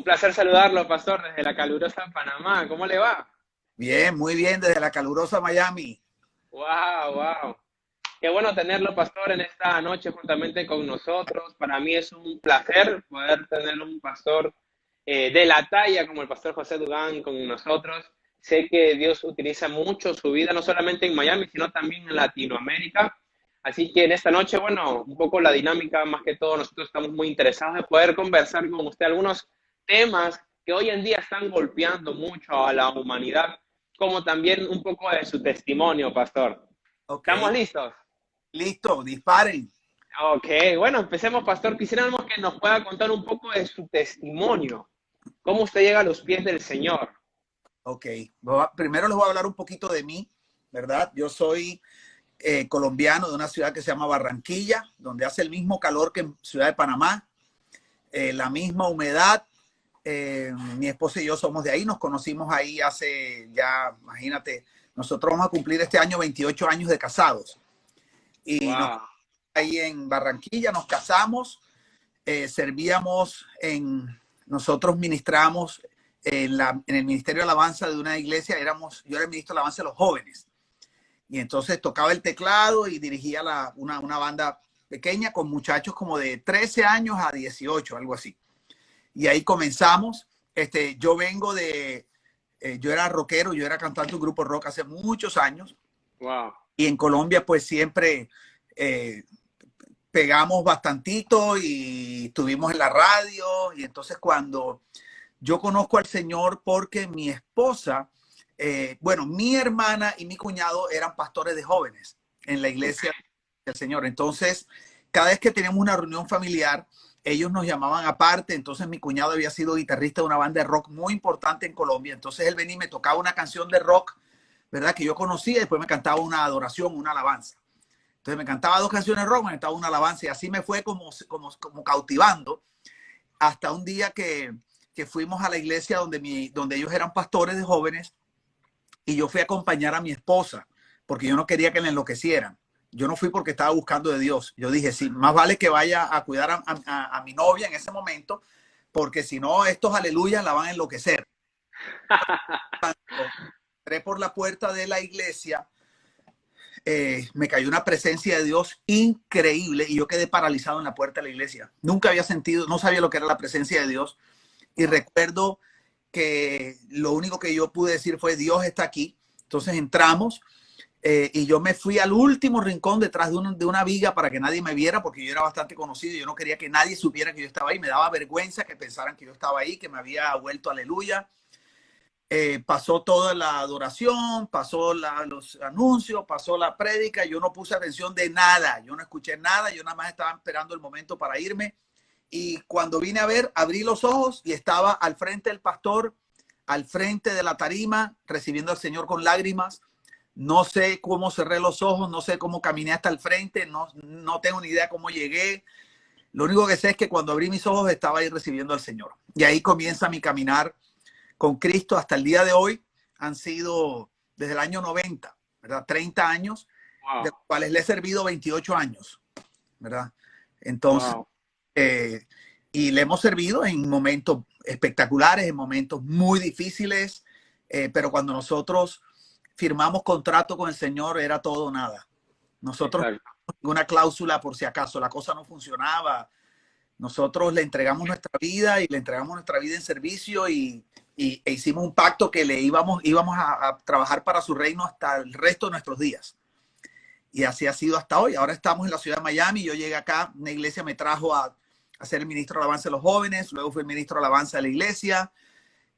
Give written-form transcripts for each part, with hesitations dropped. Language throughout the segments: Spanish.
Un placer saludarlo, pastor, desde la calurosa Panamá. ¿Cómo le va? Bien, muy bien, desde la calurosa Miami. Wow, wow. Qué bueno tenerlo, pastor, en esta noche juntamente con nosotros. Para mí es un placer poder tener un pastor de la talla como el pastor José Dugán con nosotros. Sé que Dios utiliza mucho su vida, no solamente en Miami, sino también en Latinoamérica. Así que en esta noche, bueno, un poco la dinámica, más que todo, nosotros estamos muy interesados de poder conversar con usted algunos temas que hoy en día están golpeando mucho a la humanidad, como también un poco de su testimonio, pastor. Ok, ¿Estamos listos? listo, disparen. Ok, bueno, empecemos, pastor. Quisiéramos que nos pueda contar un poco de su testimonio. ¿Cómo usted llega a los pies del Señor? Ok, primero les voy a hablar un poquito de mí, ¿verdad? Yo soy colombiano de una ciudad que se llama Barranquilla, donde hace el mismo calor que en Ciudad de Panamá, la misma humedad. Mi esposa y yo somos de ahí, nos conocimos ahí hace ya, imagínate, nosotros vamos a cumplir este año 28 años de casados. Y nos Wow. ahí en Barranquilla, nos casamos, servíamos nosotros ministramos en el Ministerio de Alabanza de una iglesia, yo era el ministro de Alabanza de los jóvenes. Y entonces tocaba el teclado y dirigía una banda pequeña con muchachos como de 13 años a 18, algo así. Y ahí comenzamos. Yo vengo yo era rockero, yo era cantante de un grupo rock hace muchos años. Wow. Y en Colombia pues siempre eh, pegamos bastantito y estuvimos en la radio. Y entonces cuando yo conozco al Señor, porque mi esposa, bueno, mi hermana y mi cuñado eran pastores de jóvenes en la iglesia del Señor. Entonces, cada vez que teníamos una reunión familiar, ellos nos llamaban aparte. Entonces mi cuñado había sido guitarrista de una banda de rock muy importante en Colombia. Entonces él venía y me tocaba una canción de rock, ¿verdad? Que yo conocía, y después me cantaba una adoración, una alabanza. Entonces me cantaba dos canciones rock, me cantaba una alabanza, y así me fue como cautivando hasta un día que fuimos a la iglesia donde ellos eran pastores de jóvenes, y yo fui a acompañar a mi esposa porque yo no quería que la enloquecieran. Yo no fui porque estaba buscando de Dios. Yo dije, sí, más vale que vaya a cuidar a mi novia en ese momento, porque si no, estos aleluyas la van a enloquecer. Entré por la puerta de la iglesia, me cayó una presencia de Dios increíble y yo quedé paralizado en la puerta de la iglesia. Nunca había sentido, no sabía lo que era la presencia de Dios. Y recuerdo que lo único que yo pude decir fue, Dios está aquí. Entonces entramos, y yo me fui al último rincón detrás de una viga para que nadie me viera, porque yo era bastante conocido. Yo no quería que nadie supiera que yo estaba ahí. Me daba vergüenza que pensaran que yo estaba ahí, que me había vuelto aleluya. Pasó toda la adoración, pasó los anuncios, pasó la prédica. Yo no puse atención de nada, yo no escuché nada, yo nada más estaba esperando el momento para irme. Y cuando vine a ver, abrí los ojos y estaba al frente del pastor, al frente de la tarima, recibiendo al Señor con lágrimas. No sé cómo cerré los ojos, no sé cómo caminé hasta el frente, no tengo ni idea cómo llegué. Lo único que sé es que cuando abrí mis ojos estaba ahí recibiendo al Señor. Y ahí comienza mi caminar con Cristo hasta el día de hoy. Han sido desde el año 90, ¿verdad? 30 años, de Wow. los cuales le he servido 28 años, ¿verdad? Entonces, Wow. eh, y le hemos servido en momentos espectaculares, en momentos muy difíciles, pero cuando nosotros firmamos contrato con el Señor era todo o nada. Nosotros Exacto. una cláusula por si acaso la cosa no funcionaba. Nosotros le entregamos nuestra vida y le entregamos nuestra vida en servicio, e hicimos un pacto que íbamos a trabajar para su reino hasta el resto de nuestros días. Y así ha sido hasta hoy. Ahora estamos en la ciudad de Miami. Yo llegué acá, una iglesia me trajo a ser el ministro de alabanza de los jóvenes, luego fui el ministro de alabanza de la iglesia,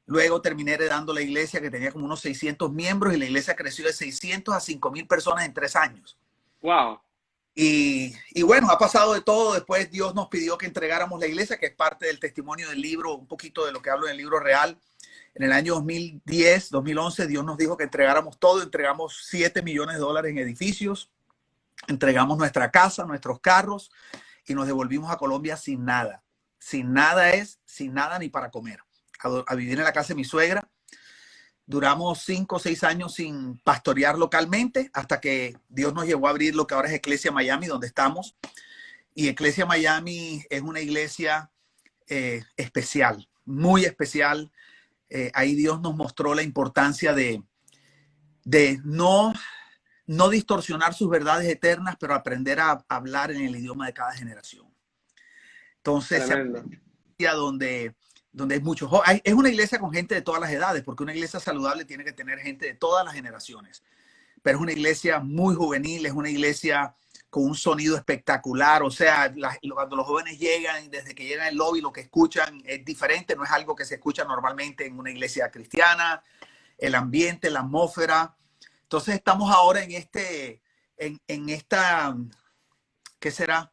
luego terminé heredando la iglesia que tenía como unos 600 miembros, y la iglesia creció de 600 a 5,000 personas en 3 años. Wow. Y bueno, ha pasado de todo. Después Dios nos pidió que entregáramos la iglesia, que es parte del testimonio del libro, un poquito de lo que hablo en el libro real. En el año 2010, 2011, Dios nos dijo que entregáramos todo. Entregamos $7 millones en edificios, entregamos nuestra casa, nuestros carros, y nos devolvimos a Colombia sin nada. Sin nada sin nada ni para comer. A vivir en la casa de mi suegra. Duramos 5 o 6 años sin pastorear localmente, hasta que Dios nos llevó a abrir lo que ahora es Iglesia Miami, donde estamos. Y Iglesia Miami es una iglesia especial. muy especial. Ahí Dios nos mostró la importancia de no distorsionar sus verdades eternas, pero aprender a hablar en el idioma de cada generación. Entonces, Tremendo. donde hay muchos, es una iglesia con gente de todas las edades, porque una iglesia saludable tiene que tener gente de todas las generaciones, pero es una iglesia muy juvenil, es una iglesia con un sonido espectacular. O sea, cuando los jóvenes llegan, desde que llegan al lobby, lo que escuchan es diferente, no es algo que se escucha normalmente en una iglesia cristiana, el ambiente, la atmósfera. Entonces estamos ahora en esta, ¿qué será?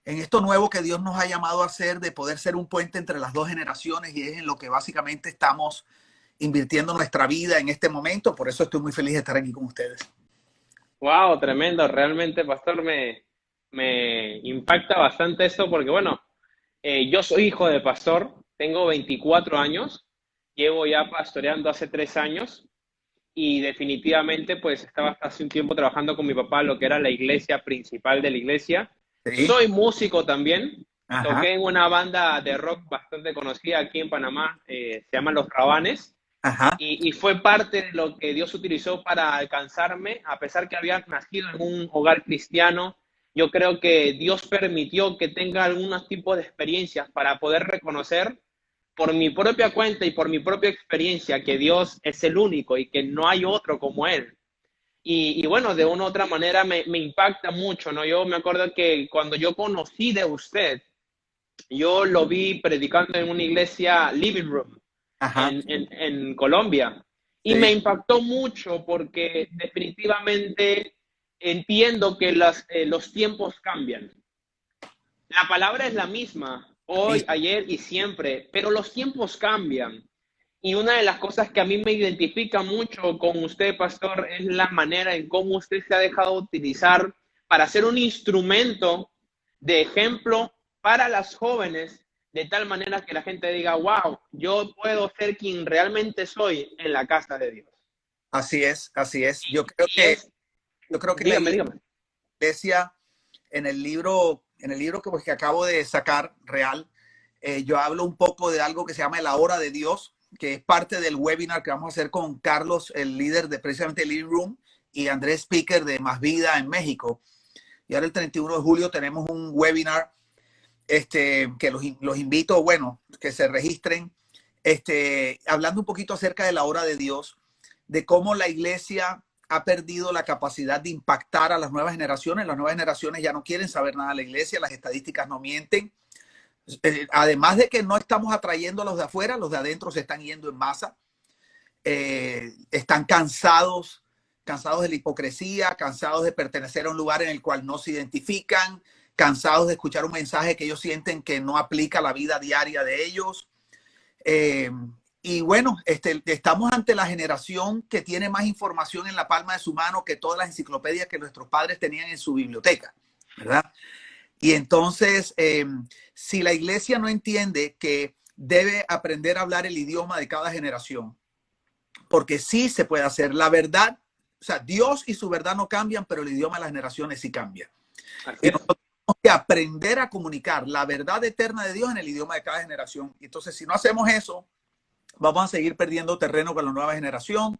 En esto nuevo que Dios nos ha llamado a hacer, de poder ser un puente entre las dos generaciones, y es en lo que básicamente estamos invirtiendo nuestra vida en este momento. Por eso estoy muy feliz de estar aquí con ustedes. Wow, tremendo. Realmente, pastor, me impacta bastante esto porque, bueno, yo soy hijo de pastor, tengo 24 años, llevo ya pastoreando hace 3 años y definitivamente pues estaba hasta hace un tiempo trabajando con mi papá lo que era la iglesia principal de la iglesia. Sí. Soy músico también, Ajá. toqué en una banda de rock bastante conocida aquí en Panamá, se llama Los Rabanes. Ajá. Y fue parte de lo que Dios utilizó para alcanzarme, a pesar que había nacido en un hogar cristiano. Yo creo que Dios permitió que tenga algunos tipos de experiencias para poder reconocer por mi propia cuenta y por mi propia experiencia que Dios es el único y que no hay otro como Él. Y bueno, de una u otra manera me impacta mucho, ¿no? Yo me acuerdo que cuando yo conocí de usted, yo lo vi predicando en una iglesia Living Room Ajá. en Colombia. Y me Sí. impactó mucho porque definitivamente entiendo que los tiempos cambian. La palabra es la misma, Sí. hoy, ayer y siempre, pero los tiempos cambian. Y una de las cosas que a mí me identifica mucho con usted, pastor, es la manera en cómo usted se ha dejado utilizar para ser un instrumento de ejemplo para las jóvenes, de tal manera que la gente diga, wow, yo puedo ser quien realmente soy en la casa de Dios. Así es, así es. Y es, Yo creo que la dígame, dígame. iglesia, en el libro que acabo de sacar, Real, yo hablo un poco de algo que se llama La Hora de Dios, que es parte del webinar que vamos a hacer con Carlos, el líder de precisamente Living Room, y Andrés Speaker de Más Vida en México. Y ahora el 31 de julio tenemos un webinar que los invito, bueno, que se registren, hablando un poquito acerca de la hora de Dios, de cómo la iglesia ha perdido la capacidad de impactar a las nuevas generaciones. Las nuevas generaciones ya no quieren saber nada de la iglesia, las estadísticas no mienten. Además de que no estamos atrayendo a los de afuera, los de adentro se están yendo en masa. Están cansados de la hipocresía, cansados de pertenecer a un lugar en el cual no se identifican, cansados de escuchar un mensaje que ellos sienten que no aplica a la vida diaria de ellos. Y bueno, estamos ante la generación que tiene más información en la palma de su mano que todas las enciclopedias que nuestros padres tenían en su biblioteca, ¿verdad? Y entonces, si la iglesia no entiende que debe aprender a hablar el idioma de cada generación, porque sí se puede hacer, la verdad, o sea, Dios y su verdad no cambian, pero el idioma de las generaciones sí cambia. Así Y es. nosotros tenemos que aprender a comunicar la verdad eterna de Dios en el idioma de cada generación. Entonces, si no hacemos eso, vamos a seguir perdiendo terreno con la nueva generación.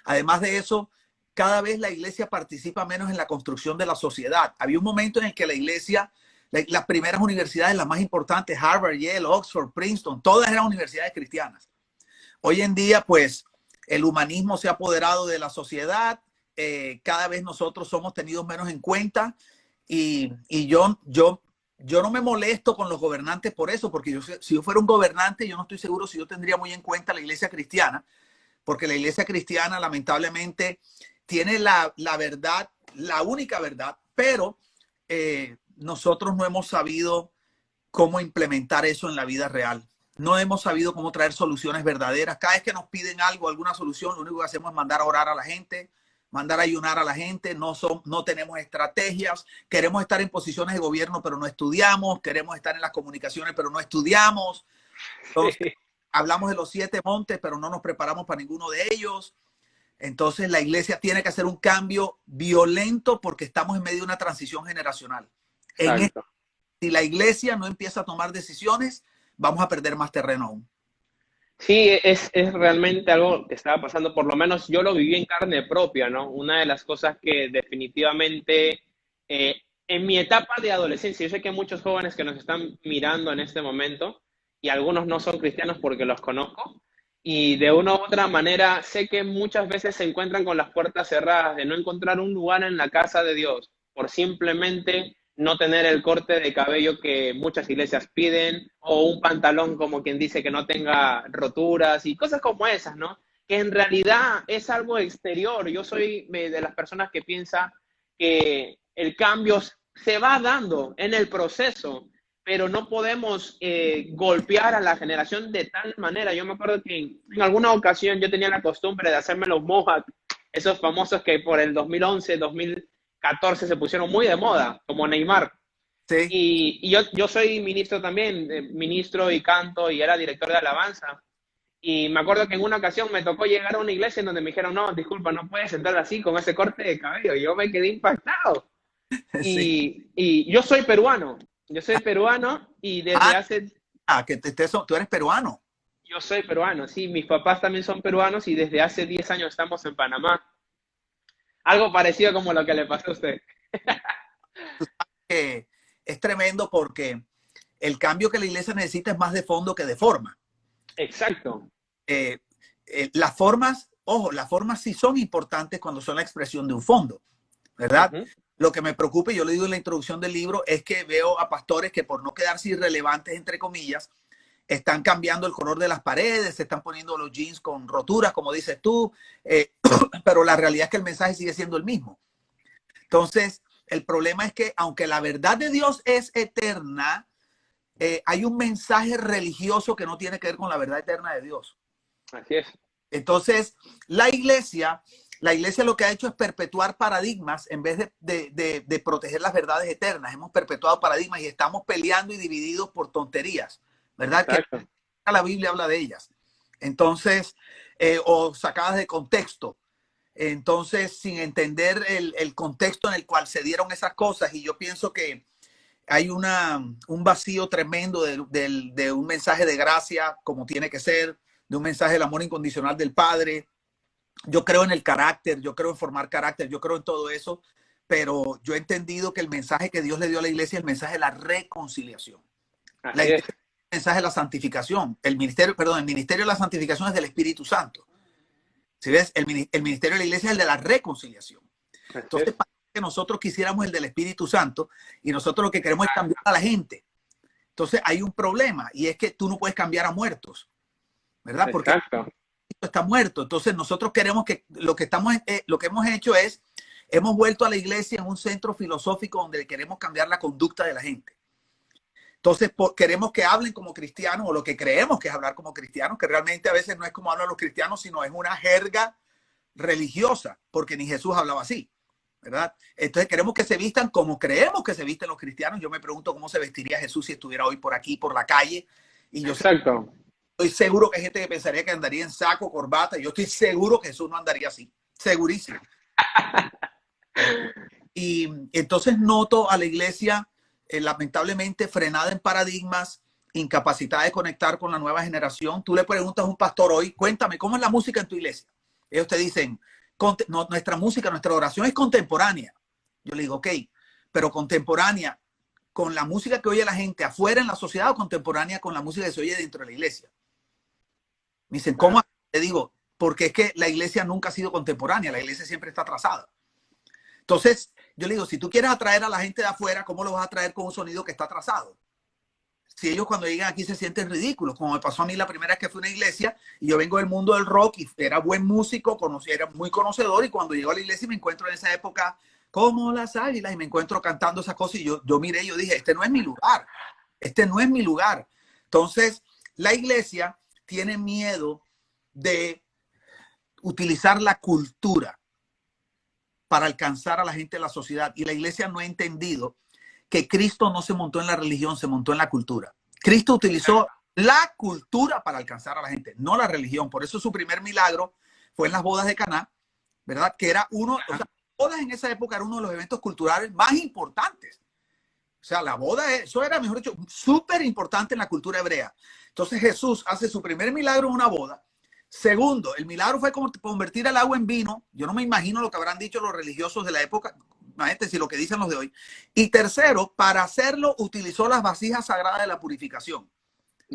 Además de eso, cada vez la iglesia participa menos en la construcción de la sociedad. Había un momento en el que la iglesia, las primeras universidades, las más importantes, Harvard, Yale, Oxford, Princeton, todas eran universidades cristianas. Hoy en día, pues, el humanismo se ha apoderado de la sociedad. Cada vez nosotros somos tenidos menos en cuenta. Y yo no me molesto con los gobernantes por eso, porque si yo fuera un gobernante, yo no estoy seguro si yo tendría muy en cuenta la iglesia cristiana, porque la iglesia cristiana lamentablemente tiene la verdad, la única verdad, pero nosotros no hemos sabido cómo implementar eso en la vida real. No hemos sabido cómo traer soluciones verdaderas. Cada vez que nos piden algo, alguna solución, lo único que hacemos es mandar a orar a la gente, mandar a ayunar a la gente. No tenemos estrategias. Queremos estar en posiciones de gobierno, pero no estudiamos. Queremos estar en las comunicaciones, pero no estudiamos. Entonces, hablamos de los 7 montes, pero no nos preparamos para ninguno de ellos. Entonces, la iglesia tiene que hacer un cambio violento porque estamos en medio de una transición generacional. Exacto. Si la iglesia no empieza a tomar decisiones, vamos a perder más terreno aún. Sí, es realmente algo que estaba pasando, por lo menos yo lo viví en carne propia, ¿no? Una de las cosas que definitivamente en mi etapa de adolescencia, yo sé que hay muchos jóvenes que nos están mirando en este momento y algunos no son cristianos porque los conozco y de una u otra manera sé que muchas veces se encuentran con las puertas cerradas de no encontrar un lugar en la casa de Dios por simplemente no tener el corte de cabello que muchas iglesias piden, o un pantalón como quien dice que no tenga roturas y cosas como esas, ¿no? Que en realidad es algo exterior. Yo soy de las personas que piensa que el cambio se va dando en el proceso, pero no podemos golpear a la generación de tal manera. Yo me acuerdo que en alguna ocasión yo tenía la costumbre de hacerme los mohawk, esos famosos que por el 2011, 2014 se pusieron muy de moda, como Neymar. Sí. Y yo soy ministro también, ministro y canto y era director de alabanza. Y me acuerdo que en una ocasión me tocó llegar a una iglesia en donde me dijeron, no, disculpa, no puedes entrar así con ese corte de cabello. Y yo me quedé impactado. Sí. Y yo soy peruano y desde Ah, hace, tú eres peruano. yo soy peruano, sí, mis papás también son peruanos y desde hace 10 años estamos en Panamá. Algo parecido como lo que le pasó a usted. Que es tremendo porque el cambio que la iglesia necesita es más de fondo que de forma. Exacto. Eh, las formas, ojo, las formas sí son importantes cuando son la expresión de un fondo, ¿verdad? Ujú. Lo que me preocupa, y yo le digo en la introducción del libro, es que veo a pastores que por no quedarse irrelevantes, entre comillas, están cambiando el color de las paredes, se están poniendo los jeans con roturas, como dices tú, pero la realidad es que el mensaje sigue siendo el mismo. Entonces, el problema es que aunque la verdad de Dios es eterna, hay un mensaje religioso que no tiene que ver con la verdad eterna de Dios. Así es. Entonces, la iglesia, la iglesia lo que ha hecho es perpetuar paradigmas en vez de proteger las verdades eternas. Hemos perpetuado paradigmas y estamos peleando y divididos por tonterías, ¿verdad? Que Exacto. la Biblia habla de ellas. Entonces, o sacadas de contexto. Entonces, sin entender el contexto en el cual se dieron esas cosas. Y yo pienso que hay un vacío tremendo de un mensaje de gracia como tiene que ser, de un mensaje del amor incondicional del Padre. Yo creo en el carácter, yo creo en formar carácter, yo creo en todo eso, pero yo he entendido que el mensaje que Dios le dio a la iglesia es el mensaje de la reconciliación. La Así es. iglesia es el mensaje de la santificación. El ministerio, perdón, el ministerio de la santificación es del Espíritu Santo. ¿Sí ves? El ministerio de la iglesia es el de la reconciliación. Así Entonces, es. para que nosotros quisiéramos el del Espíritu Santo y nosotros lo que queremos es cambiar a la gente. Entonces, hay un problema y es que tú no puedes cambiar a muertos, ¿verdad? Porque Exacto. está muerto. Entonces, nosotros queremos que lo que hemos hecho es, hemos vuelto a la iglesia en un centro filosófico donde queremos cambiar la conducta de la gente. Entonces, queremos que hablen como cristianos o lo que creemos que es hablar como cristianos, que realmente a veces no es como hablan los cristianos, sino es una jerga religiosa, porque ni Jesús hablaba así, ¿verdad? Entonces queremos que se vistan como creemos que se visten los cristianos. Yo me pregunto cómo se vestiría Jesús si estuviera hoy por aquí, por la calle. Y yo Exacto. estoy seguro que hay gente que pensaría que andaría en saco, corbata. Y yo estoy seguro que Jesús no andaría así. Segurísimo. Y entonces noto a la iglesia lamentablemente frenada en paradigmas, incapacitada de conectar con la nueva generación. Tú le preguntas a un pastor hoy, cuéntame, ¿cómo es la música en tu iglesia? Ellos te dicen, nuestra música, nuestra oración es contemporánea. Yo le digo, ok, pero contemporánea con la música que oye la gente afuera en la sociedad o contemporánea con la música que se oye dentro de la iglesia. Me dicen, ¿cómo? Le digo, porque es que la iglesia nunca ha sido contemporánea, la iglesia siempre está atrasada. Entonces, yo le digo, si tú quieres atraer a la gente de afuera, ¿cómo lo vas a atraer con un sonido que está atrasado? Si ellos cuando llegan aquí se sienten ridículos, como me pasó a mí la primera vez que fui a una iglesia y yo vengo del mundo del rock y era buen músico, era muy conocedor y cuando llego a la iglesia y me encuentro en esa época como las águilas y me encuentro cantando esas cosas y yo miré y yo dije, este no es mi lugar, este no es mi lugar. Entonces, la iglesia tiene miedo de utilizar la cultura para alcanzar a la gente de la sociedad y la iglesia no ha entendido que Cristo no se montó en la religión, se montó en la cultura. Cristo utilizó la cultura para alcanzar a la gente, no la religión. Por eso su primer milagro fue en las bodas de Caná, ¿verdad? Que era uno, o sea, bodas en esa época era uno de los eventos culturales más importantes. O sea, la boda, eso era, mejor dicho, súper importante en la cultura hebrea. Entonces Jesús hace su primer milagro en una boda. Segundo, el milagro fue como convertir el agua en vino. Yo no me imagino lo que habrán dicho los religiosos de la época, imagínate si lo que dicen los de hoy. Y tercero, para hacerlo utilizó las vasijas sagradas de la purificación.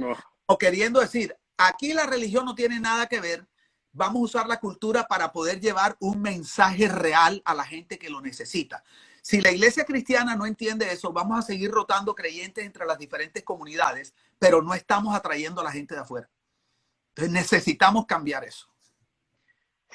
Oh. O queriendo decir, aquí la religión no tiene nada que ver, vamos a usar la cultura para poder llevar un mensaje real a la gente que lo necesita. Si la iglesia cristiana no entiende eso, vamos a seguir rotando creyentes entre las diferentes comunidades, pero no estamos atrayendo a la gente de afuera. Entonces necesitamos cambiar eso.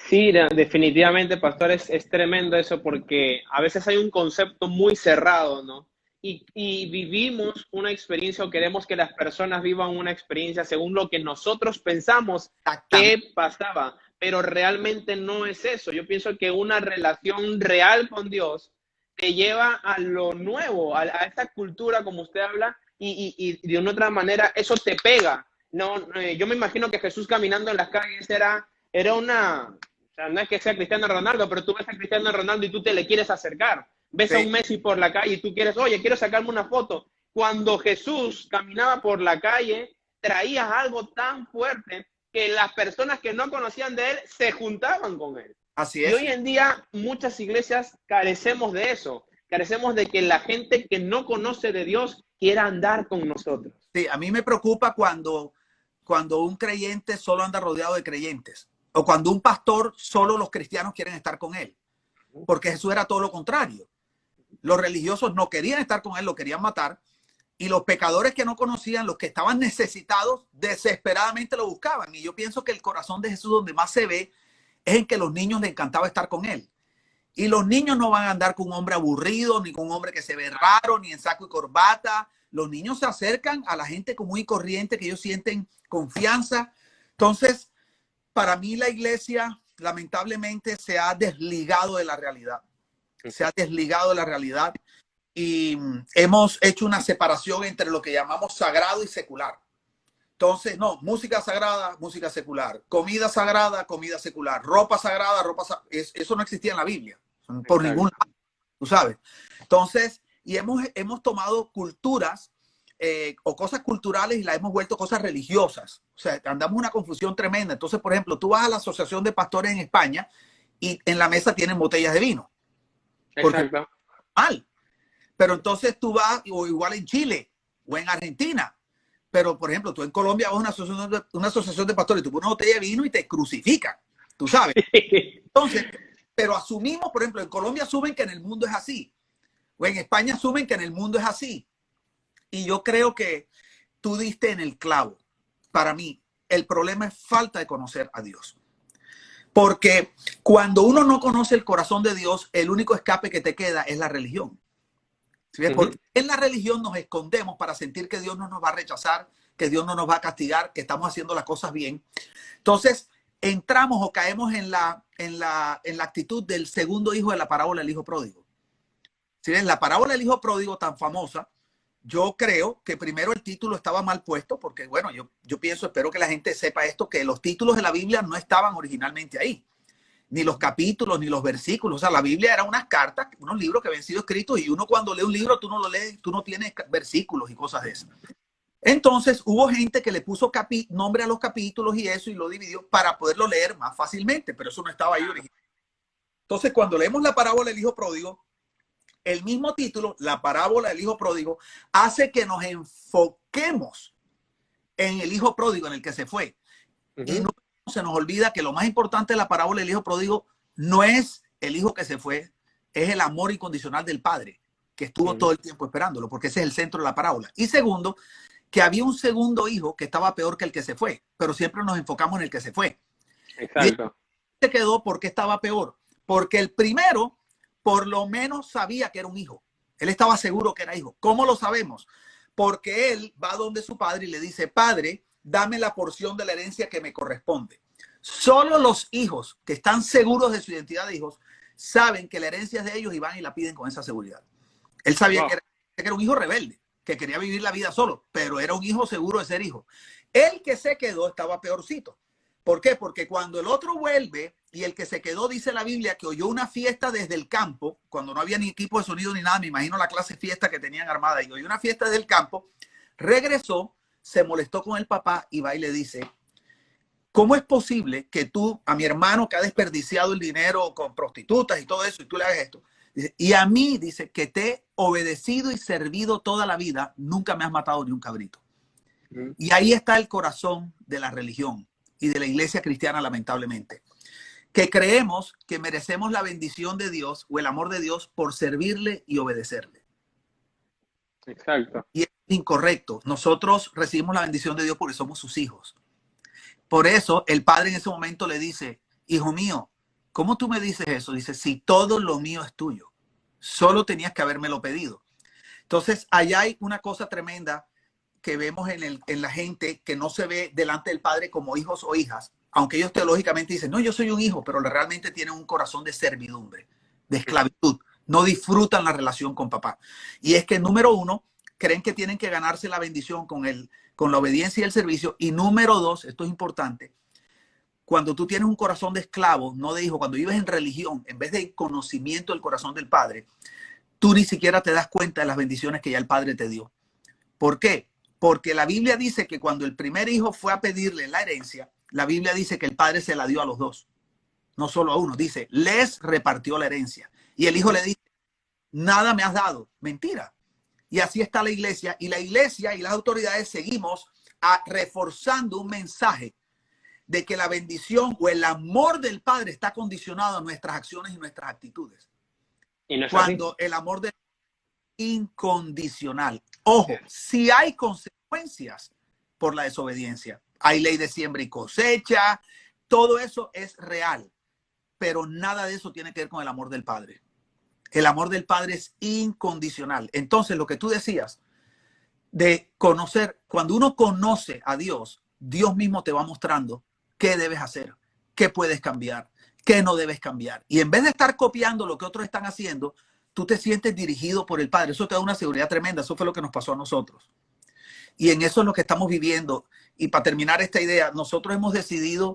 Sí, definitivamente, pastor, es tremendo eso porque a veces hay un concepto muy cerrado, ¿no? Y vivimos una experiencia o queremos que las personas vivan una experiencia según lo que nosotros pensamos que pasaba, pero realmente no es eso. Yo pienso que una relación real con Dios te lleva a lo nuevo, a esta cultura como usted habla, y de una otra manera eso te pega. No, yo me imagino que Jesús caminando en las calles era una, o sea, no es que sea Cristiano Ronaldo, pero tú ves a Cristiano Ronaldo y tú te le quieres acercar. Ves a un Messi por la calle y tú quieres, oye, quiero sacarme una foto. Cuando Jesús caminaba por la calle, traía algo tan fuerte que las personas que no conocían de él se juntaban con él. Así es. Y hoy en día muchas iglesias carecemos de eso. Carecemos de que la gente que no conoce de Dios quiera andar con nosotros. Sí, a mí me preocupa cuando un creyente solo anda rodeado de creyentes. O cuando un pastor, solo los cristianos quieren estar con él. Porque Jesús era todo lo contrario. Los religiosos no querían estar con él, lo querían matar. Y los pecadores que no conocían, los que estaban necesitados, desesperadamente lo buscaban. Y yo pienso que el corazón de Jesús donde más se ve es en que los niños les encantaba estar con él. Y los niños no van a andar con un hombre aburrido, ni con un hombre que se ve raro, ni en saco y corbata. Los niños se acercan a la gente común y corriente, que ellos sienten confianza. Entonces, para mí la iglesia, lamentablemente, se ha desligado de la realidad. Se ha desligado de la realidad y hemos hecho una separación entre lo que llamamos sagrado y secular. Entonces, no, música sagrada, música secular, comida sagrada, comida secular, ropa sagrada, eso no existía en la Biblia, por ningún lado, tú sabes. Entonces, y hemos tomado culturas o cosas culturales y las hemos vuelto cosas religiosas. O sea, andamos en una confusión tremenda. Entonces, por ejemplo, tú vas a la Asociación de Pastores en España y en la mesa tienen botellas de vino. Exacto. Mal. Pero entonces tú vas, o igual en Chile o en Argentina. Pero, por ejemplo, tú en Colombia vas a una asociación de pastores, tú pones una botella de vino y te crucifican, tú sabes. Entonces, pero asumimos, por ejemplo, en Colombia asumen que en el mundo es así. O en España asumen que en el mundo es así. Y yo creo que tú diste en el clavo. Para mí, el problema es falta de conocer a Dios. Porque cuando uno no conoce el corazón de Dios, el único escape que te queda es la religión. ¿Sí? Porque en la religión nos escondemos para sentir que Dios no nos va a rechazar, que Dios no nos va a castigar, que estamos haciendo las cosas bien. Entonces, entramos o caemos en la actitud del segundo hijo de la parábola del hijo pródigo. ¿Sí? En la parábola del hijo pródigo tan famosa, yo creo que primero el título estaba mal puesto, porque bueno, yo pienso, espero que la gente sepa esto, que los títulos de la Biblia no estaban originalmente ahí. Ni los capítulos, ni los versículos. O sea, la Biblia era unas cartas, unos libros que habían sido escritos y uno cuando lee un libro, tú no lo lees, tú no tienes versículos y cosas de esas. Entonces hubo gente que le puso nombre a los capítulos y eso y lo dividió para poderlo leer más fácilmente, pero eso no estaba ahí originalmente. Entonces cuando leemos la parábola del hijo pródigo, el mismo título, la parábola del hijo pródigo, hace que nos enfoquemos en el hijo pródigo, en el que se fue. Y no se nos olvida que lo más importante de la parábola del hijo pródigo no es el hijo que se fue, es el amor incondicional del padre, que estuvo todo el tiempo esperándolo, porque ese es el centro de la parábola. Y segundo, que había un segundo hijo que estaba peor que el que se fue, pero siempre nos enfocamos en el que se fue. Exacto. Y se quedó porque estaba peor, porque el primero por lo menos sabía que era un hijo. Él estaba seguro que era hijo. ¿Cómo lo sabemos? Porque él va donde su padre y le dice, padre, dame la porción de la herencia que me corresponde. Solo los hijos que están seguros de su identidad de hijos saben que la herencia es de ellos y van y la piden con esa seguridad. Él sabía que era un hijo rebelde, que quería vivir la vida solo, pero era un hijo seguro de ser hijo. El que se quedó estaba peorcito, ¿Por qué? Porque cuando el otro vuelve y el que se quedó, dice la Biblia, que oyó una fiesta desde el campo, cuando no había ni equipo de sonido ni nada, me imagino la clase de fiesta que tenían armada, y oyó una fiesta desde el campo, regresó, se molestó con el papá y va y le dice, ¿cómo es posible que tú, a mi hermano que ha desperdiciado el dinero con prostitutas y todo eso, y tú le hagas esto? Dice, y a mí, dice, que te he obedecido y servido toda la vida, nunca me has matado ni un cabrito. Y ahí está el corazón de la religión y de la iglesia cristiana, lamentablemente, que creemos que merecemos la bendición de Dios o el amor de Dios por servirle y obedecerle. Exacto. Y es incorrecto. Nosotros recibimos la bendición de Dios porque somos sus hijos. Por eso el padre en ese momento le dice, hijo mío, ¿cómo tú me dices eso? Dice, si todo lo mío es tuyo, solo tenías que habérmelo pedido. Entonces, allá hay una cosa tremenda que vemos en la gente que no se ve delante del padre como hijos o hijas, aunque ellos teológicamente dicen, no, yo soy un hijo, pero realmente tienen un corazón de servidumbre, de esclavitud. No disfrutan la relación con papá. Y es que, número uno, creen que tienen que ganarse la bendición con la obediencia y el servicio. Y número dos, esto es importante, cuando tú tienes un corazón de esclavo, no de hijo, cuando vives en religión, en vez de conocimiento del corazón del padre, tú ni siquiera te das cuenta de las bendiciones que ya el padre te dio. ¿Por qué? Porque la Biblia dice que cuando el primer hijo fue a pedirle la herencia, la Biblia dice que el padre se la dio a los dos, no solo a uno. Dice, les repartió la herencia. Y el hijo le dice, nada me has dado. Mentira. Y así está la iglesia. Y la iglesia y las autoridades seguimos reforzando un mensaje de que la bendición o el amor del padre está condicionado a nuestras acciones y nuestras actitudes. Y no es cuando así. El amor del incondicional. Ojo, si hay consecuencias por la desobediencia, hay ley de siembra y cosecha, todo eso es real, pero nada de eso tiene que ver con el amor del Padre. El amor del Padre es incondicional. Entonces, lo que tú decías de conocer, cuando uno conoce a Dios, Dios mismo te va mostrando qué debes hacer, qué puedes cambiar, qué no debes cambiar. Y en vez de estar copiando lo que otros están haciendo, tú te sientes dirigido por el Padre. Eso te da una seguridad tremenda. Eso fue lo que nos pasó a nosotros. Y en eso es lo que estamos viviendo. Y para terminar esta idea, nosotros hemos decidido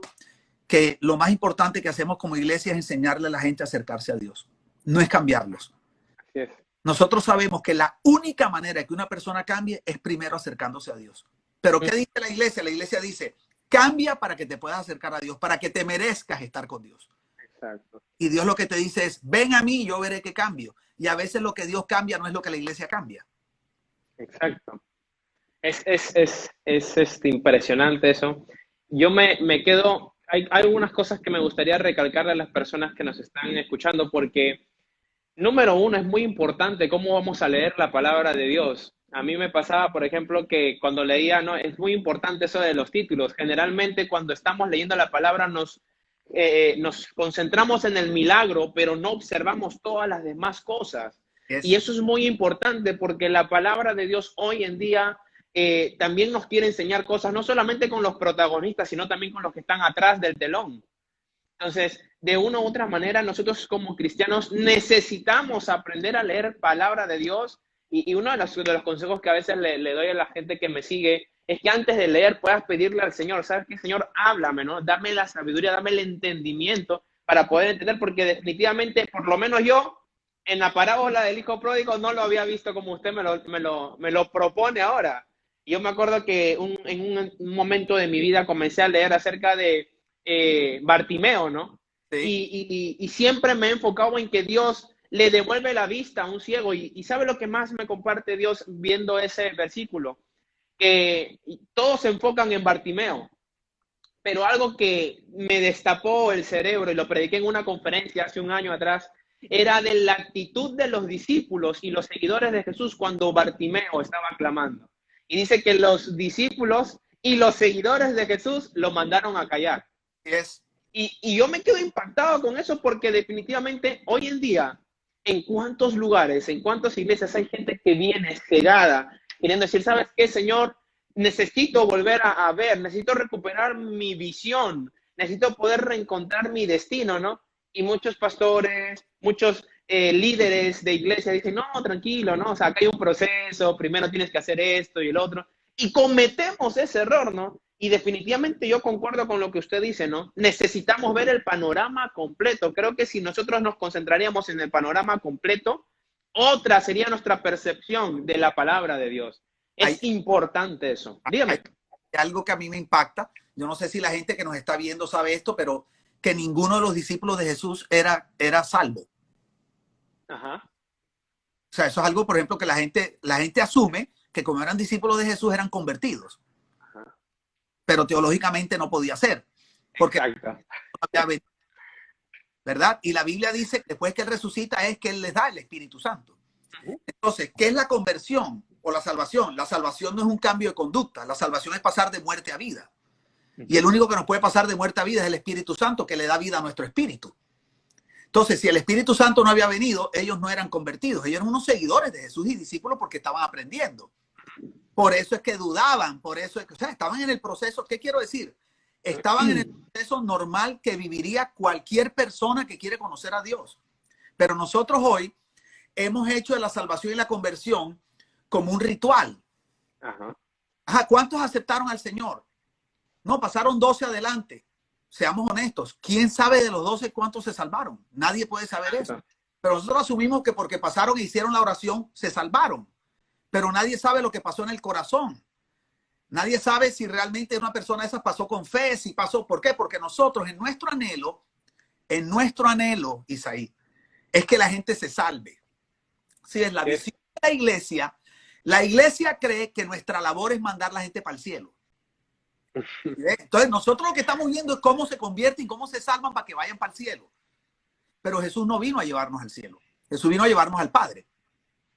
que lo más importante que hacemos como iglesia es enseñarle a la gente a acercarse a Dios. No es cambiarlos. Así es. Nosotros sabemos que la única manera que una persona cambie es primero acercándose a Dios. Pero ¿qué dice la iglesia? La iglesia dice, cambia para que te puedas acercar a Dios, para que te merezcas estar con Dios. Exacto. Y Dios lo que te dice es, ven a mí y yo veré qué cambio. Y a veces lo que Dios cambia no es lo que la iglesia cambia. Exacto. Es impresionante eso. Yo me quedo, hay algunas cosas que me gustaría recalcarle a las personas que nos están escuchando, porque número uno, es muy importante cómo vamos a leer la palabra de Dios. A mí me pasaba, por ejemplo, que cuando leía, ¿no? Es muy importante eso de los títulos. Generalmente cuando estamos leyendo la palabra nos concentramos en el milagro, pero no observamos todas las demás cosas. Y eso es muy importante porque la palabra de Dios hoy en día también nos quiere enseñar cosas, no solamente con los protagonistas, sino también con los que están atrás del telón. Entonces, de una u otra manera, nosotros como cristianos necesitamos aprender a leer palabra de Dios. Y uno de los consejos que a veces le doy a la gente que me sigue es que antes de leer puedas pedirle al Señor, ¿sabes qué, Señor? Háblame, ¿no? Dame la sabiduría, dame el entendimiento para poder entender, porque definitivamente, por lo menos yo, en la parábola del hijo pródigo no lo había visto como usted me lo propone ahora. Yo me acuerdo que en un momento de mi vida comencé a leer acerca de Bartimeo, ¿no? Sí. Y siempre me he enfocado en que Dios le devuelve la vista a un ciego. Y ¿sabe lo que más me comparte Dios viendo ese versículo? Que todos se enfocan en Bartimeo, pero algo que me destapó el cerebro, y lo prediqué en una conferencia hace un año atrás, era de la actitud de los discípulos y los seguidores de Jesús cuando Bartimeo estaba clamando. Y dice que los discípulos y los seguidores de Jesús lo mandaron a callar. Yes. Y yo me quedo impactado con eso porque definitivamente hoy en día, en cuántos lugares, en cuántas iglesias hay gente que viene cegada, queriendo decir, ¿sabes qué, Señor? Necesito volver a ver, necesito recuperar mi visión, necesito poder reencontrar mi destino, ¿no? Y muchos pastores, muchos líderes de iglesia dicen, no, tranquilo, ¿no? O sea, acá hay un proceso, primero tienes que hacer esto y el otro. Y cometemos ese error, ¿no? Y definitivamente yo concuerdo con lo que usted dice, ¿no? Necesitamos ver el panorama completo. Creo que si nosotros nos concentraríamos en el panorama completo, otra sería nuestra percepción de la palabra de Dios. Hay, Es importante eso. hay Dígame. algo que a mí me impacta. Yo no sé si la gente que nos está viendo sabe esto, pero que ninguno de los discípulos de Jesús era salvo. Ajá. O sea, eso es algo, por ejemplo, que la gente asume que como eran discípulos de Jesús eran convertidos. Ajá. Pero teológicamente no podía ser. Porque Exacto. ¿verdad? Y la Biblia dice que después que Él resucita es que Él les da el Espíritu Santo. Uh-huh. Entonces, ¿qué es la conversión o la salvación? La salvación no es un cambio de conducta. La salvación es pasar de muerte a vida. Y el único que nos puede pasar de muerte a vida es el Espíritu Santo, que le da vida a nuestro espíritu. Entonces, si el Espíritu Santo no había venido, ellos no eran convertidos. Ellos eran unos seguidores de Jesús y discípulos porque estaban aprendiendo. Por eso es que dudaban, por eso es que, o sea, estaban en el proceso. ¿Qué quiero decir? Estaban en el proceso normal que viviría cualquier persona que quiere conocer a Dios. Pero nosotros hoy hemos hecho de la salvación y la conversión como un ritual. Ajá. Ajá, ¿cuántos aceptaron al Señor? No, pasaron 12 adelante. Seamos honestos. ¿Quién sabe de los 12 cuántos se salvaron? Nadie puede saber eso. Pero nosotros asumimos que porque pasaron e hicieron la oración, se salvaron. Pero nadie sabe lo que pasó en el corazón. Nadie sabe si realmente una persona de esas pasó con fe, si pasó. ¿Por qué? Porque nosotros en nuestro anhelo, Isaí, es que la gente se salve. Si es la visión de la iglesia cree que nuestra labor es mandar a la gente para el cielo. Entonces nosotros lo que estamos viendo es cómo se convierten, cómo se salvan para que vayan para el cielo. Pero Jesús no vino a llevarnos al cielo. Jesús vino a llevarnos al Padre,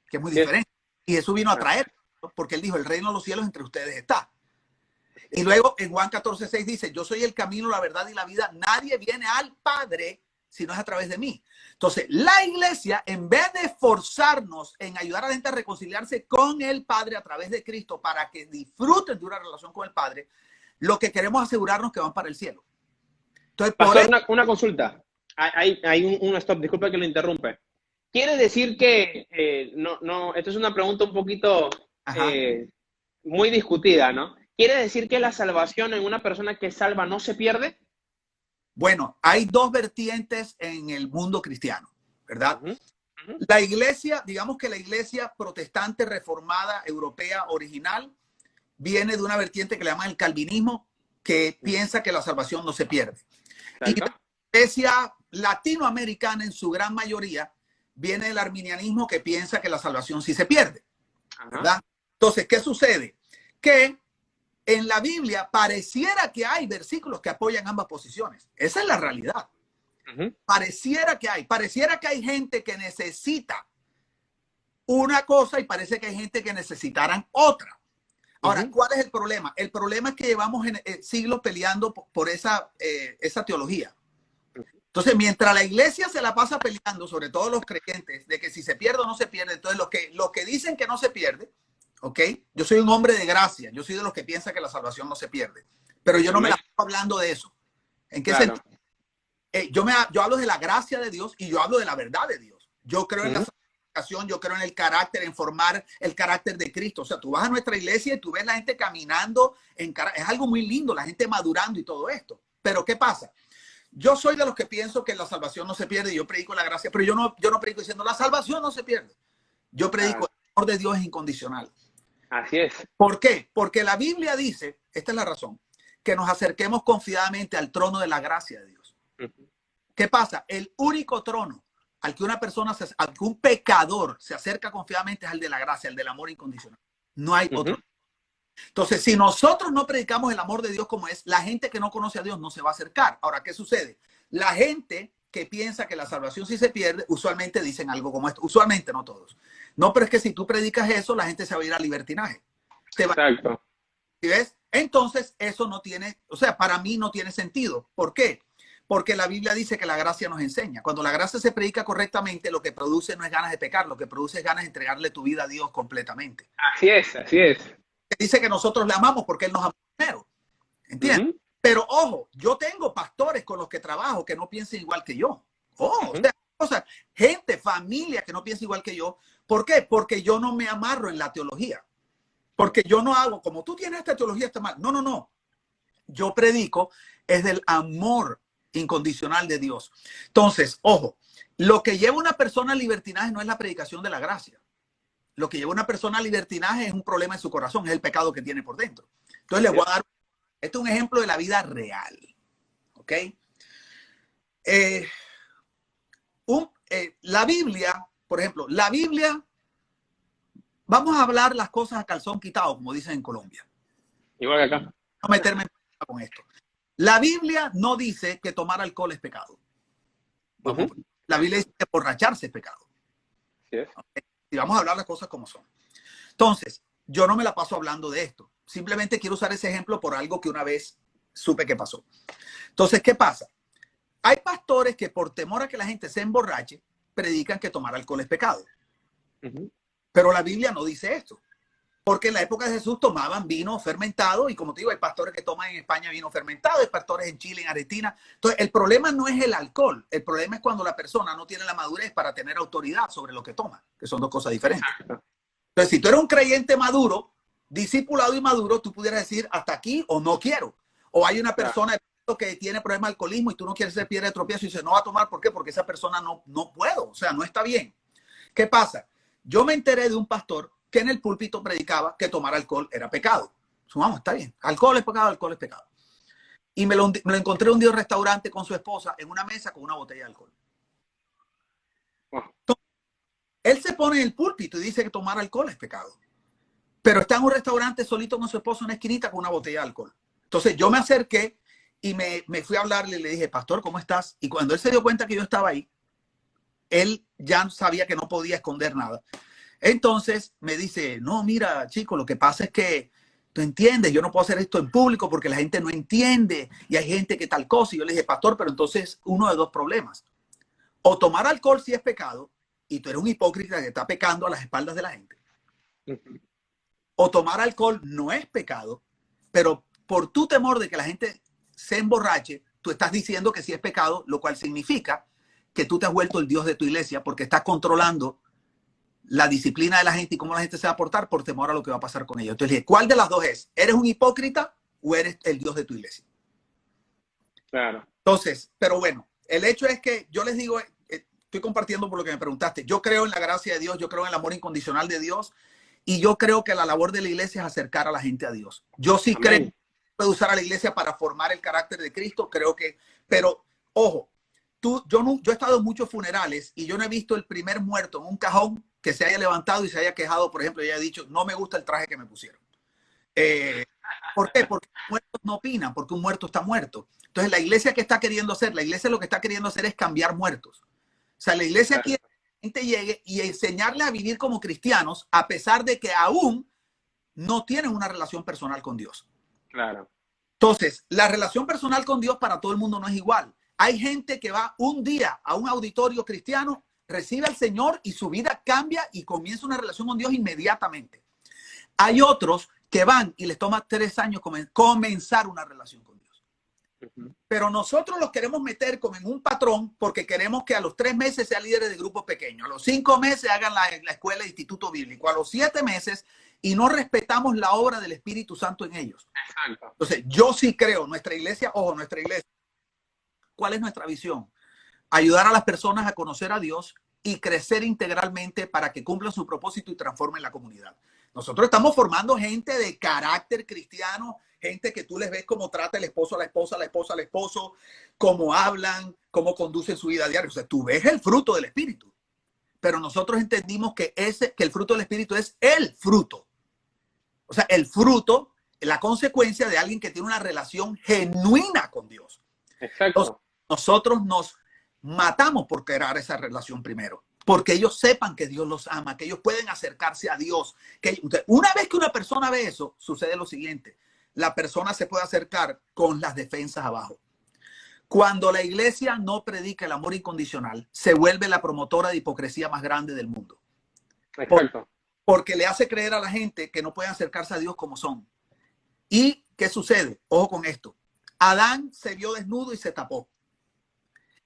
que es muy diferente. Y Jesús vino a traer, porque Él dijo, el reino de los cielos entre ustedes está. Y luego en Juan 14:6 dice, yo soy el camino, la verdad y la vida. Nadie viene al Padre si no es a través de mí. Entonces, la iglesia, en vez de esforzarnos en ayudar a la gente a reconciliarse con el Padre a través de Cristo para que disfruten de una relación con el Padre, lo que queremos es asegurarnos que van para el cielo. Entonces, Pastor, una consulta. Hay un stop, disculpe que lo interrumpe. Quiere decir que, esto es una pregunta un poquito muy discutida, ¿no? ¿Quiere decir que la salvación en una persona que es salva no se pierde? Bueno, hay dos vertientes en el mundo cristiano, ¿verdad? La iglesia, digamos que la iglesia protestante reformada europea original viene de una vertiente que le llaman el calvinismo, que piensa que la salvación no se pierde. Y la iglesia latinoamericana en su gran mayoría viene del arminianismo, que piensa que la salvación sí se pierde, ¿verdad? Entonces, ¿qué sucede? Que en la Biblia pareciera que hay versículos que apoyan ambas posiciones. Esa es la realidad. Pareciera que hay gente que necesita una cosa y parece que hay gente que necesitarán otra. Ahora, ¿cuál es el problema? El problema es que llevamos siglos peleando por esa teología. Entonces, mientras la iglesia se la pasa peleando, sobre todo los creyentes, de que si se pierde o no se pierde, entonces los que dicen que no se pierde, ¿ok? Yo soy un hombre de gracia. Yo soy de los que piensa que la salvación no se pierde. Pero yo no me la estoy hablando de eso. ¿En qué sentido? Yo hablo de la gracia de Dios y yo hablo de la verdad de Dios. Yo creo en la santificación, yo creo en el carácter, en formar el carácter de Cristo. O sea, tú vas a nuestra iglesia y tú ves la gente caminando, es algo muy lindo, la gente madurando y todo esto. Pero ¿qué pasa? Yo soy de los que pienso que la salvación no se pierde y yo predico la gracia, pero yo no predico diciendo la salvación no se pierde. Yo predico el amor de Dios es incondicional. Así es. ¿Por qué? Porque la Biblia dice, esta es la razón, que nos acerquemos confiadamente al trono de la gracia de Dios. ¿Qué pasa? El único trono al que al que un pecador se acerca confiadamente es el de la gracia, el del amor incondicional. No hay otro. Entonces, si nosotros no predicamos el amor de Dios como es, la gente que no conoce a Dios no se va a acercar. Ahora, ¿qué sucede? La gente que piensa que la salvación sí se pierde, usualmente dicen algo como esto. Usualmente, no todos. No, pero es que si tú predicas eso, la gente se va a ir al libertinaje. Exacto. ¿Sí ves? Entonces, eso no tiene, o sea, para mí no tiene sentido. ¿Por qué? Porque la Biblia dice que la gracia nos enseña. Cuando la gracia se predica correctamente, lo que produce no es ganas de pecar, lo que produce es ganas de entregarle tu vida a Dios completamente. Así es, así es. Dice que nosotros le amamos porque Él nos amó primero. ¿Entiendes? Pero ojo, yo tengo pastores con los que trabajo que no piensan igual que yo. O sea, gente, familia que no piensa igual que yo. ¿Por qué? Porque yo no me amarro en la teología. Porque yo no hago como tú tienes esta teología, está mal. No. yo predico es del amor incondicional de Dios. Entonces, ojo, lo que lleva una persona al libertinaje no es la predicación de la gracia. Lo que lleva una persona al libertinaje es un problema en su corazón, es el pecado que tiene por dentro. Entonces, les voy a dar, este es un ejemplo de la vida real. ¿Ok? La Biblia, por ejemplo, la Biblia, vamos a hablar las cosas a calzón quitado, como dicen en Colombia. Igual que acá. No meterme con esto. La Biblia no dice que tomar alcohol es pecado. Vamos, la Biblia dice que emborracharse es pecado. Sí es. ¿Okay? Y vamos a hablar las cosas como son. Entonces, yo no me la paso hablando de esto. Simplemente quiero usar ese ejemplo por algo que una vez supe que pasó. Entonces, ¿qué pasa? Hay pastores que por temor a que la gente se emborrache, predican que tomar alcohol es pecado. Pero la Biblia no dice esto. Porque en la época de Jesús tomaban vino fermentado y como te digo, hay pastores que toman en España vino fermentado, hay pastores en Chile, en Argentina. Entonces, el problema no es el alcohol, el problema es cuando la persona no tiene la madurez para tener autoridad sobre lo que toma, que son dos cosas diferentes. Entonces, si tú eres un creyente maduro, discipulado y maduro, tú pudieras decir hasta aquí o no quiero. O hay una persona que tiene problemas de alcoholismo y tú no quieres ser piedra de tropiezo y dices no va a tomar, ¿por qué? Porque esa persona no puedo, o sea, no está bien. ¿Qué pasa? Yo me enteré de un pastor que en el púlpito predicaba que tomar alcohol era pecado. Vamos, está bien. Alcohol es pecado, alcohol es pecado. Y me lo encontré un día en un restaurante con su esposa en una mesa con una botella de alcohol. Entonces, él se pone en el púlpito y dice que tomar alcohol es pecado. Pero está en un restaurante solito con su esposa en una esquinita con una botella de alcohol. Entonces yo me acerqué y me fui a hablarle y le dije, pastor, ¿cómo estás? Y cuando él se dio cuenta que yo estaba ahí, él ya sabía que no podía esconder nada. Entonces me dice, no, mira, chico, lo que pasa es que tú entiendes, yo no puedo hacer esto en público porque la gente no entiende y hay gente que tal cosa. Y yo le dije, pastor, pero entonces uno de dos problemas. O tomar alcohol si es pecado y tú eres un hipócrita que está pecando a las espaldas de la gente. O tomar alcohol no es pecado, pero por tu temor de que la gente se emborrache, tú estás diciendo que sí es pecado, lo cual significa que tú te has vuelto el Dios de tu iglesia porque estás controlando la disciplina de la gente y cómo la gente se va a portar por temor a lo que va a pasar con ellos. Entonces le dije, ¿cuál de las dos es? ¿Eres un hipócrita o eres el Dios de tu iglesia? Claro. Entonces, pero bueno, el hecho es que yo les digo, estoy compartiendo por lo que me preguntaste, yo creo en la gracia de Dios, yo creo en el amor incondicional de Dios y yo creo que la labor de la iglesia es acercar a la gente a Dios. Yo sí creo que puede usar a la iglesia para formar el carácter de Cristo, creo que, pero ojo, yo he estado en muchos funerales y yo no he visto el primer muerto en un cajón que se haya levantado y se haya quejado, por ejemplo, y haya dicho, no me gusta el traje que me pusieron. ¿Por qué? Porque los muertos no opinan, porque un muerto está muerto. Entonces, la iglesia, ¿qué está queriendo hacer? La iglesia lo que está queriendo hacer es cambiar muertos. O sea, la iglesia quiere que la gente llegue y enseñarle a vivir como cristianos, a pesar de que aún no tienen una relación personal con Dios. Claro. Entonces, la relación personal con Dios para todo el mundo no es igual. Hay gente que va un día a un auditorio cristiano, recibe al Señor y su vida cambia y comienza una relación con Dios inmediatamente. Hay otros que van y les toma 3 años comenzar una relación con Dios. Pero nosotros los queremos meter como en un patrón porque queremos que a los 3 meses sean líderes de grupos pequeños, a los 5 meses hagan la escuela de instituto bíblico, a los 7 meses y no respetamos la obra del Espíritu Santo en ellos. Exacto. Entonces, yo sí creo, nuestra iglesia, ojo, nuestra iglesia, ¿cuál es nuestra visión? Ayudar a las personas a conocer a Dios y crecer integralmente para que cumplan su propósito y transformen la comunidad. Nosotros estamos formando gente de carácter cristiano, gente que tú les ves cómo trata el esposo a la esposa, la esposa al esposo, cómo hablan, cómo conducen su vida diaria. O sea, tú ves el fruto del Espíritu. Pero nosotros entendimos que el fruto del Espíritu es el fruto. O sea, el fruto, la consecuencia de alguien que tiene una relación genuina con Dios. Exacto. Entonces, nosotros nos matamos por crear esa relación primero, porque ellos sepan que Dios los ama, que ellos pueden acercarse a Dios. Una vez que una persona ve eso, sucede lo siguiente: la persona se puede acercar con las defensas abajo. Cuando la iglesia no predica el amor incondicional, se vuelve la promotora de hipocresía más grande del mundo. Exacto. Porque le hace creer a la gente que no pueden acercarse a Dios como son. ¿Y qué sucede? Ojo con esto. Adán se vio desnudo y se tapó.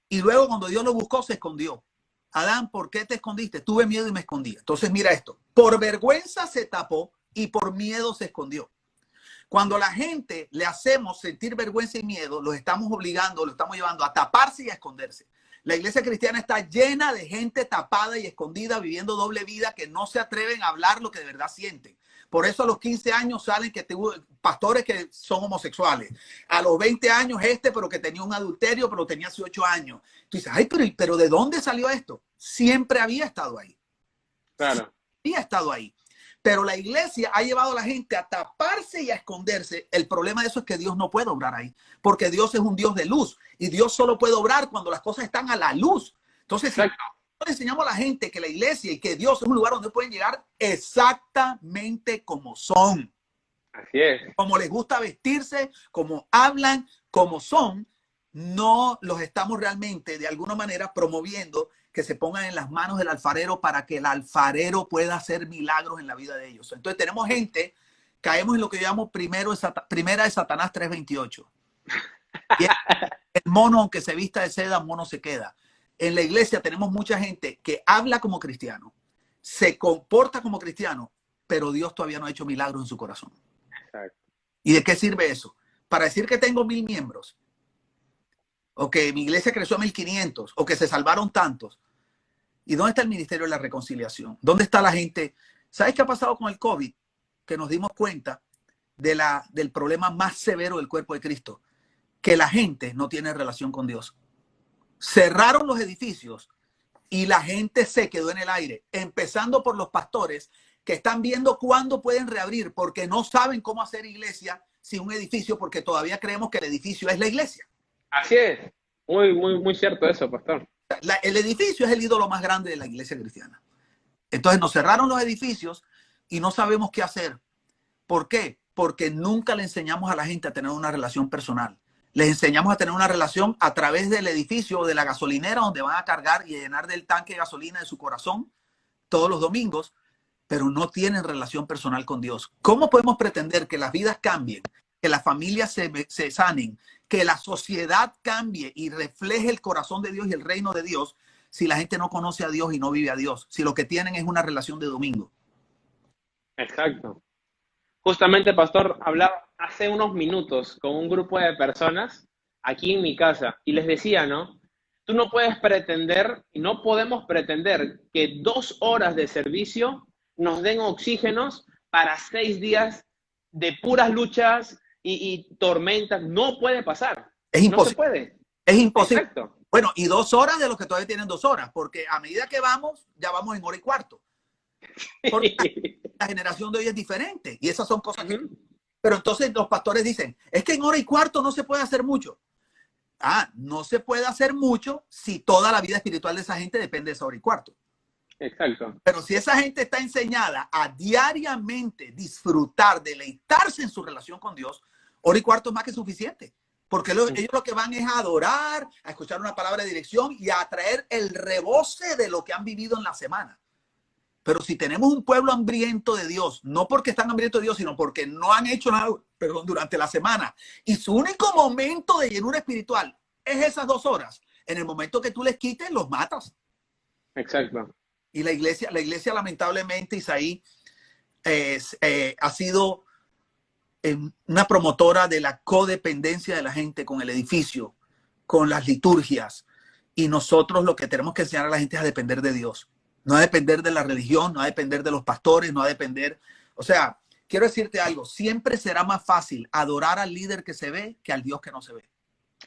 Y luego cuando Dios lo buscó, se escondió. Adán, ¿por qué te escondiste? Tuve miedo y me escondí. Entonces mira esto. Por vergüenza se tapó y por miedo se escondió. Cuando a la gente le hacemos sentir vergüenza y miedo, los estamos obligando, los estamos llevando a taparse y a esconderse. La iglesia cristiana está llena de gente tapada y escondida, viviendo doble vida, que no se atreven a hablar lo que de verdad sienten. Por eso a los 15 años salen pastores que son homosexuales. A los 20 años pero que tenía un adulterio, pero tenía 18 años. Tú dices, ay, pero ¿de dónde salió esto? Siempre había estado ahí. Claro. Siempre había estado ahí. Pero la iglesia ha llevado a la gente a taparse y a esconderse. El problema de eso es que Dios no puede obrar ahí, porque Dios es un Dios de luz y Dios solo puede obrar cuando las cosas están a la luz. Entonces, si le enseñamos a la gente que la iglesia y que Dios es un lugar donde pueden llegar exactamente como son. Así es. Como les gusta vestirse, como hablan, como son, no los estamos realmente de alguna manera promoviendo que se pongan en las manos del alfarero para que el alfarero pueda hacer milagros en la vida de ellos. Entonces tenemos gente, caemos en lo que yo llamo primera de Satanás 3:28. El mono, aunque se vista de seda, mono se queda. En la iglesia tenemos mucha gente que habla como cristiano, se comporta como cristiano, pero Dios todavía no ha hecho milagros en su corazón. Exacto. ¿Y de qué sirve eso? Para decir que tengo 1000 miembros, o que mi iglesia creció a 1500, o que se salvaron tantos. ¿Y dónde está el ministerio de la reconciliación? ¿Dónde está la gente? ¿Sabes qué ha pasado con el COVID? Que nos dimos cuenta del problema más severo del cuerpo de Cristo, que la gente no tiene relación con Dios. Cerraron los edificios y la gente se quedó en el aire, empezando por los pastores que están viendo cuándo pueden reabrir, porque no saben cómo hacer iglesia sin un edificio, porque todavía creemos que el edificio es la iglesia. Así es. Muy cierto eso, pastor. El edificio es el ídolo más grande de la iglesia cristiana. Entonces nos cerraron los edificios y no sabemos qué hacer. ¿Por qué? Porque nunca le enseñamos a la gente a tener una relación personal. Les enseñamos a tener una relación a través del edificio o de la gasolinera donde van a cargar y a llenar del tanque de gasolina de su corazón todos los domingos, pero no tienen relación personal con Dios. ¿Cómo podemos pretender que las vidas cambien, que las familias se sanen, que la sociedad cambie y refleje el corazón de Dios y el reino de Dios si la gente no conoce a Dios y no vive a Dios? Si lo que tienen es una relación de domingo. Exacto. Justamente, pastor, hablaba hace unos minutos con un grupo de personas aquí en mi casa y les decía, ¿no? Tú no puedes pretender y no podemos pretender que 2 horas de servicio nos den oxígenos para 6 días de puras luchas y tormentas. No puede pasar. Es imposible. No se puede. Es imposible. Exacto. Bueno, y 2 horas de los que todavía tienen 2 horas, porque a medida que vamos, ya vamos en 1:15. Porque la generación de hoy es diferente y esas son cosas que... Pero entonces los pastores dicen, es que en 1:15 no se puede hacer mucho. No se puede hacer mucho si toda la vida espiritual de esa gente depende de esa 1:15. Exacto. Pero si esa gente está enseñada a diariamente disfrutar, deleitarse en su relación con Dios, 1:15 es más que suficiente. Porque ellos lo que van es a adorar, a escuchar una palabra de dirección y a traer el reboce de lo que han vivido en la semana. Pero si tenemos un pueblo hambriento de Dios, no porque están hambrientos de Dios, sino porque no han hecho nada, durante la semana, y su único momento de llenura espiritual es esas 2 horas, en el momento que tú les quites, los matas. Exacto. Y la iglesia lamentablemente, Isaí, ha sido una promotora de la codependencia de la gente con el edificio, con las liturgias. Y nosotros lo que tenemos que enseñar a la gente es a depender de Dios. No a depender de la religión, no a depender de los pastores, no a depender... O sea, quiero decirte algo. Siempre será más fácil adorar al líder que se ve que al Dios que no se ve.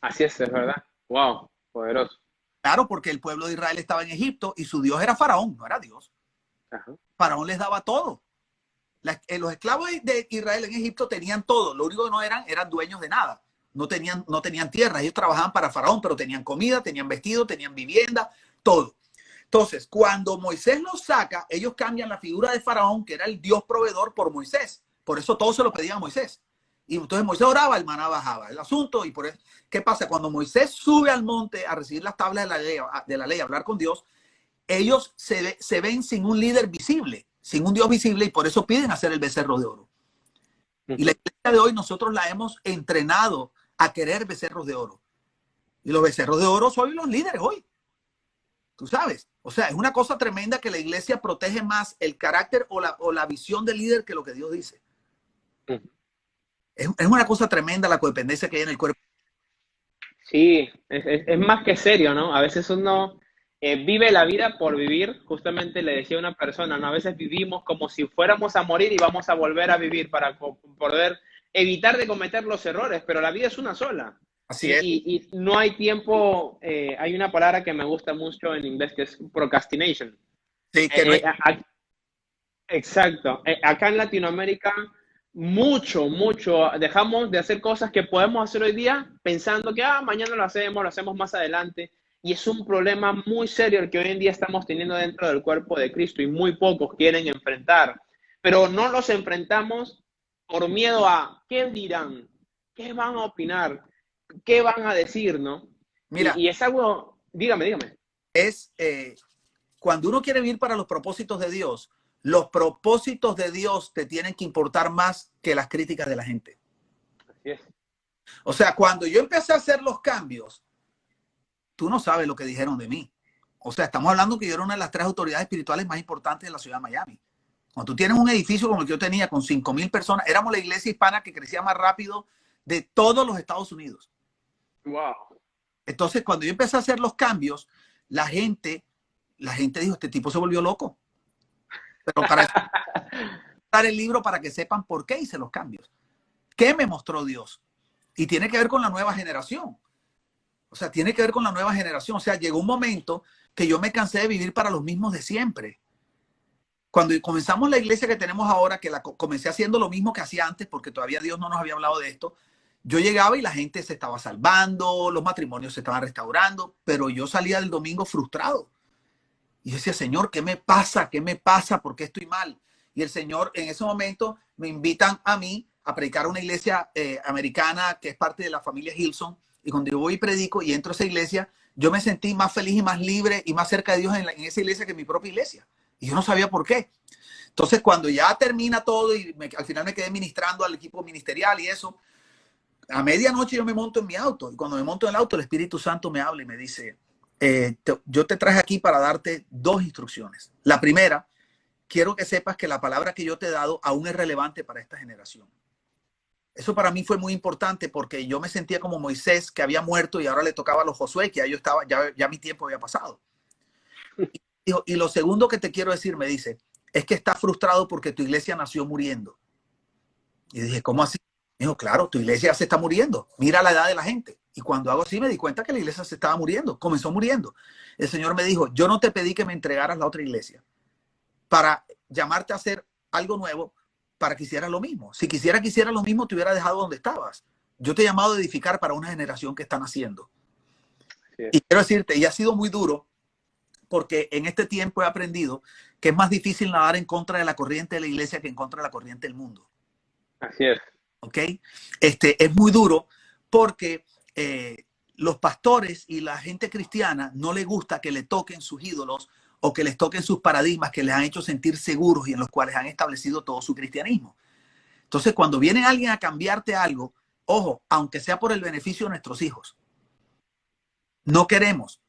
Así es verdad. Wow, poderoso. Claro, porque el pueblo de Israel estaba en Egipto y su Dios era Faraón, no era Dios. Ajá. Faraón les daba todo. Los esclavos de Israel en Egipto tenían todo. Lo único que no eran dueños de nada. No tenían tierra. Ellos trabajaban para Faraón, pero tenían comida, tenían vestido, tenían vivienda, todo. Entonces, cuando Moisés los saca, ellos cambian la figura de Faraón, que era el Dios proveedor, por Moisés. Por eso todos se lo pedían a Moisés. Y entonces Moisés oraba, el maná bajaba. El asunto, y por eso, ¿qué pasa? Cuando Moisés sube al monte a recibir las tablas de la ley, a hablar con Dios, ellos se ven sin un líder visible, sin un Dios visible, y por eso piden hacer el becerro de oro. Y la iglesia de hoy nosotros la hemos entrenado a querer becerros de oro. Y los becerros de oro son los líderes hoy. Tú sabes, o sea, es una cosa tremenda que la iglesia protege más el carácter o la visión del líder que lo que Dios dice. Es una cosa tremenda la codependencia que hay en el cuerpo. Sí, es más que serio, ¿no? A veces uno vive la vida por vivir, justamente le decía a una persona, ¿no? A veces vivimos como si fuéramos a morir y vamos a volver a vivir para poder evitar de cometer los errores, pero la vida es una sola. Así Y, es. y no hay tiempo, hay una palabra que me gusta mucho en inglés que es procrastination. Sí, que no Eh, es. eh, a- Exacto. Acá en Latinoamérica, mucho, dejamos de hacer cosas que podemos hacer hoy día pensando que mañana lo hacemos más adelante. Y es un problema muy serio el que hoy en día estamos teniendo dentro del cuerpo de Cristo y muy pocos quieren enfrentar. Pero no los enfrentamos por miedo a qué dirán, qué van a opinar, qué van a decir, ¿no? Mira, Y es algo, dígame. es cuando uno quiere vivir para los propósitos de Dios, los propósitos de Dios te tienen que importar más que las críticas de la gente. Así es. O sea, cuando yo empecé a hacer los cambios, tú no sabes lo que dijeron de mí. O sea, estamos hablando que yo era una de las 3 autoridades espirituales más importantes de la ciudad de Miami. Cuando tú tienes un edificio como el que yo tenía con 5,000 personas, éramos la iglesia hispana que crecía más rápido de todos los Estados Unidos. Wow. Entonces, cuando yo empecé a hacer los cambios, la gente, la gente dijo, este tipo se volvió loco. Pero para eso, dar el libro para que sepan por qué hice los cambios. ¿Qué me mostró Dios? Y tiene que ver con la nueva generación. O sea, tiene que ver con la nueva generación. O sea, llegó un momento que yo me cansé de vivir para los mismos de siempre. Cuando comenzamos la iglesia que tenemos ahora, que la comencé haciendo lo mismo que hacía antes, porque todavía Dios no nos había hablado de esto, yo llegaba y la gente se estaba salvando, los matrimonios se estaban restaurando, pero yo salía del domingo frustrado. Y yo decía, Señor, ¿qué me pasa? ¿Qué me pasa? ¿Por qué estoy mal? Y el Señor, en ese momento, me invitan a mí a predicar a una iglesia americana que es parte de la familia Hilson. Y cuando yo voy y predico y entro a esa iglesia, yo me sentí más feliz y más libre y más cerca de Dios en esa iglesia que en mi propia iglesia. Y yo no sabía por qué. Entonces, cuando ya termina todo y al final me quedé ministrando al equipo ministerial y eso, a medianoche yo me monto en mi auto. Y cuando me monto en el auto, el Espíritu Santo me habla y me dice, yo te traje aquí para darte 2 instrucciones. La primera, quiero que sepas que la palabra que yo te he dado aún es relevante para esta generación. Eso para mí fue muy importante porque yo me sentía como Moisés, que había muerto y ahora le tocaba a los Josué, que ya yo estaba, ya mi tiempo había pasado. Y lo segundo que te quiero decir, me dice, es que estás frustrado porque tu iglesia nació muriendo. Y dije, ¿cómo así? Me dijo, claro, tu iglesia se está muriendo. Mira la edad de la gente. Y cuando hago así me di cuenta que la iglesia se estaba muriendo, comenzó muriendo. El Señor me dijo, yo no te pedí que me entregaras la otra iglesia para llamarte a hacer algo nuevo, para que hicieras lo mismo. Si quisiera que hicieras lo mismo, te hubiera dejado donde estabas. Yo te he llamado a edificar para una generación que está naciendo. Sí. Y quiero decirte, y ha sido muy duro, porque en este tiempo he aprendido que es más difícil nadar en contra de la corriente de la iglesia que en contra de la corriente del mundo. Así es. ¿Ok? Es muy duro porque los pastores y la gente cristiana no les gusta que le toquen sus ídolos o que les toquen sus paradigmas que les han hecho sentir seguros y en los cuales han establecido todo su cristianismo. Entonces, cuando viene alguien a cambiarte algo, ojo, aunque sea por el beneficio de nuestros hijos, no queremos,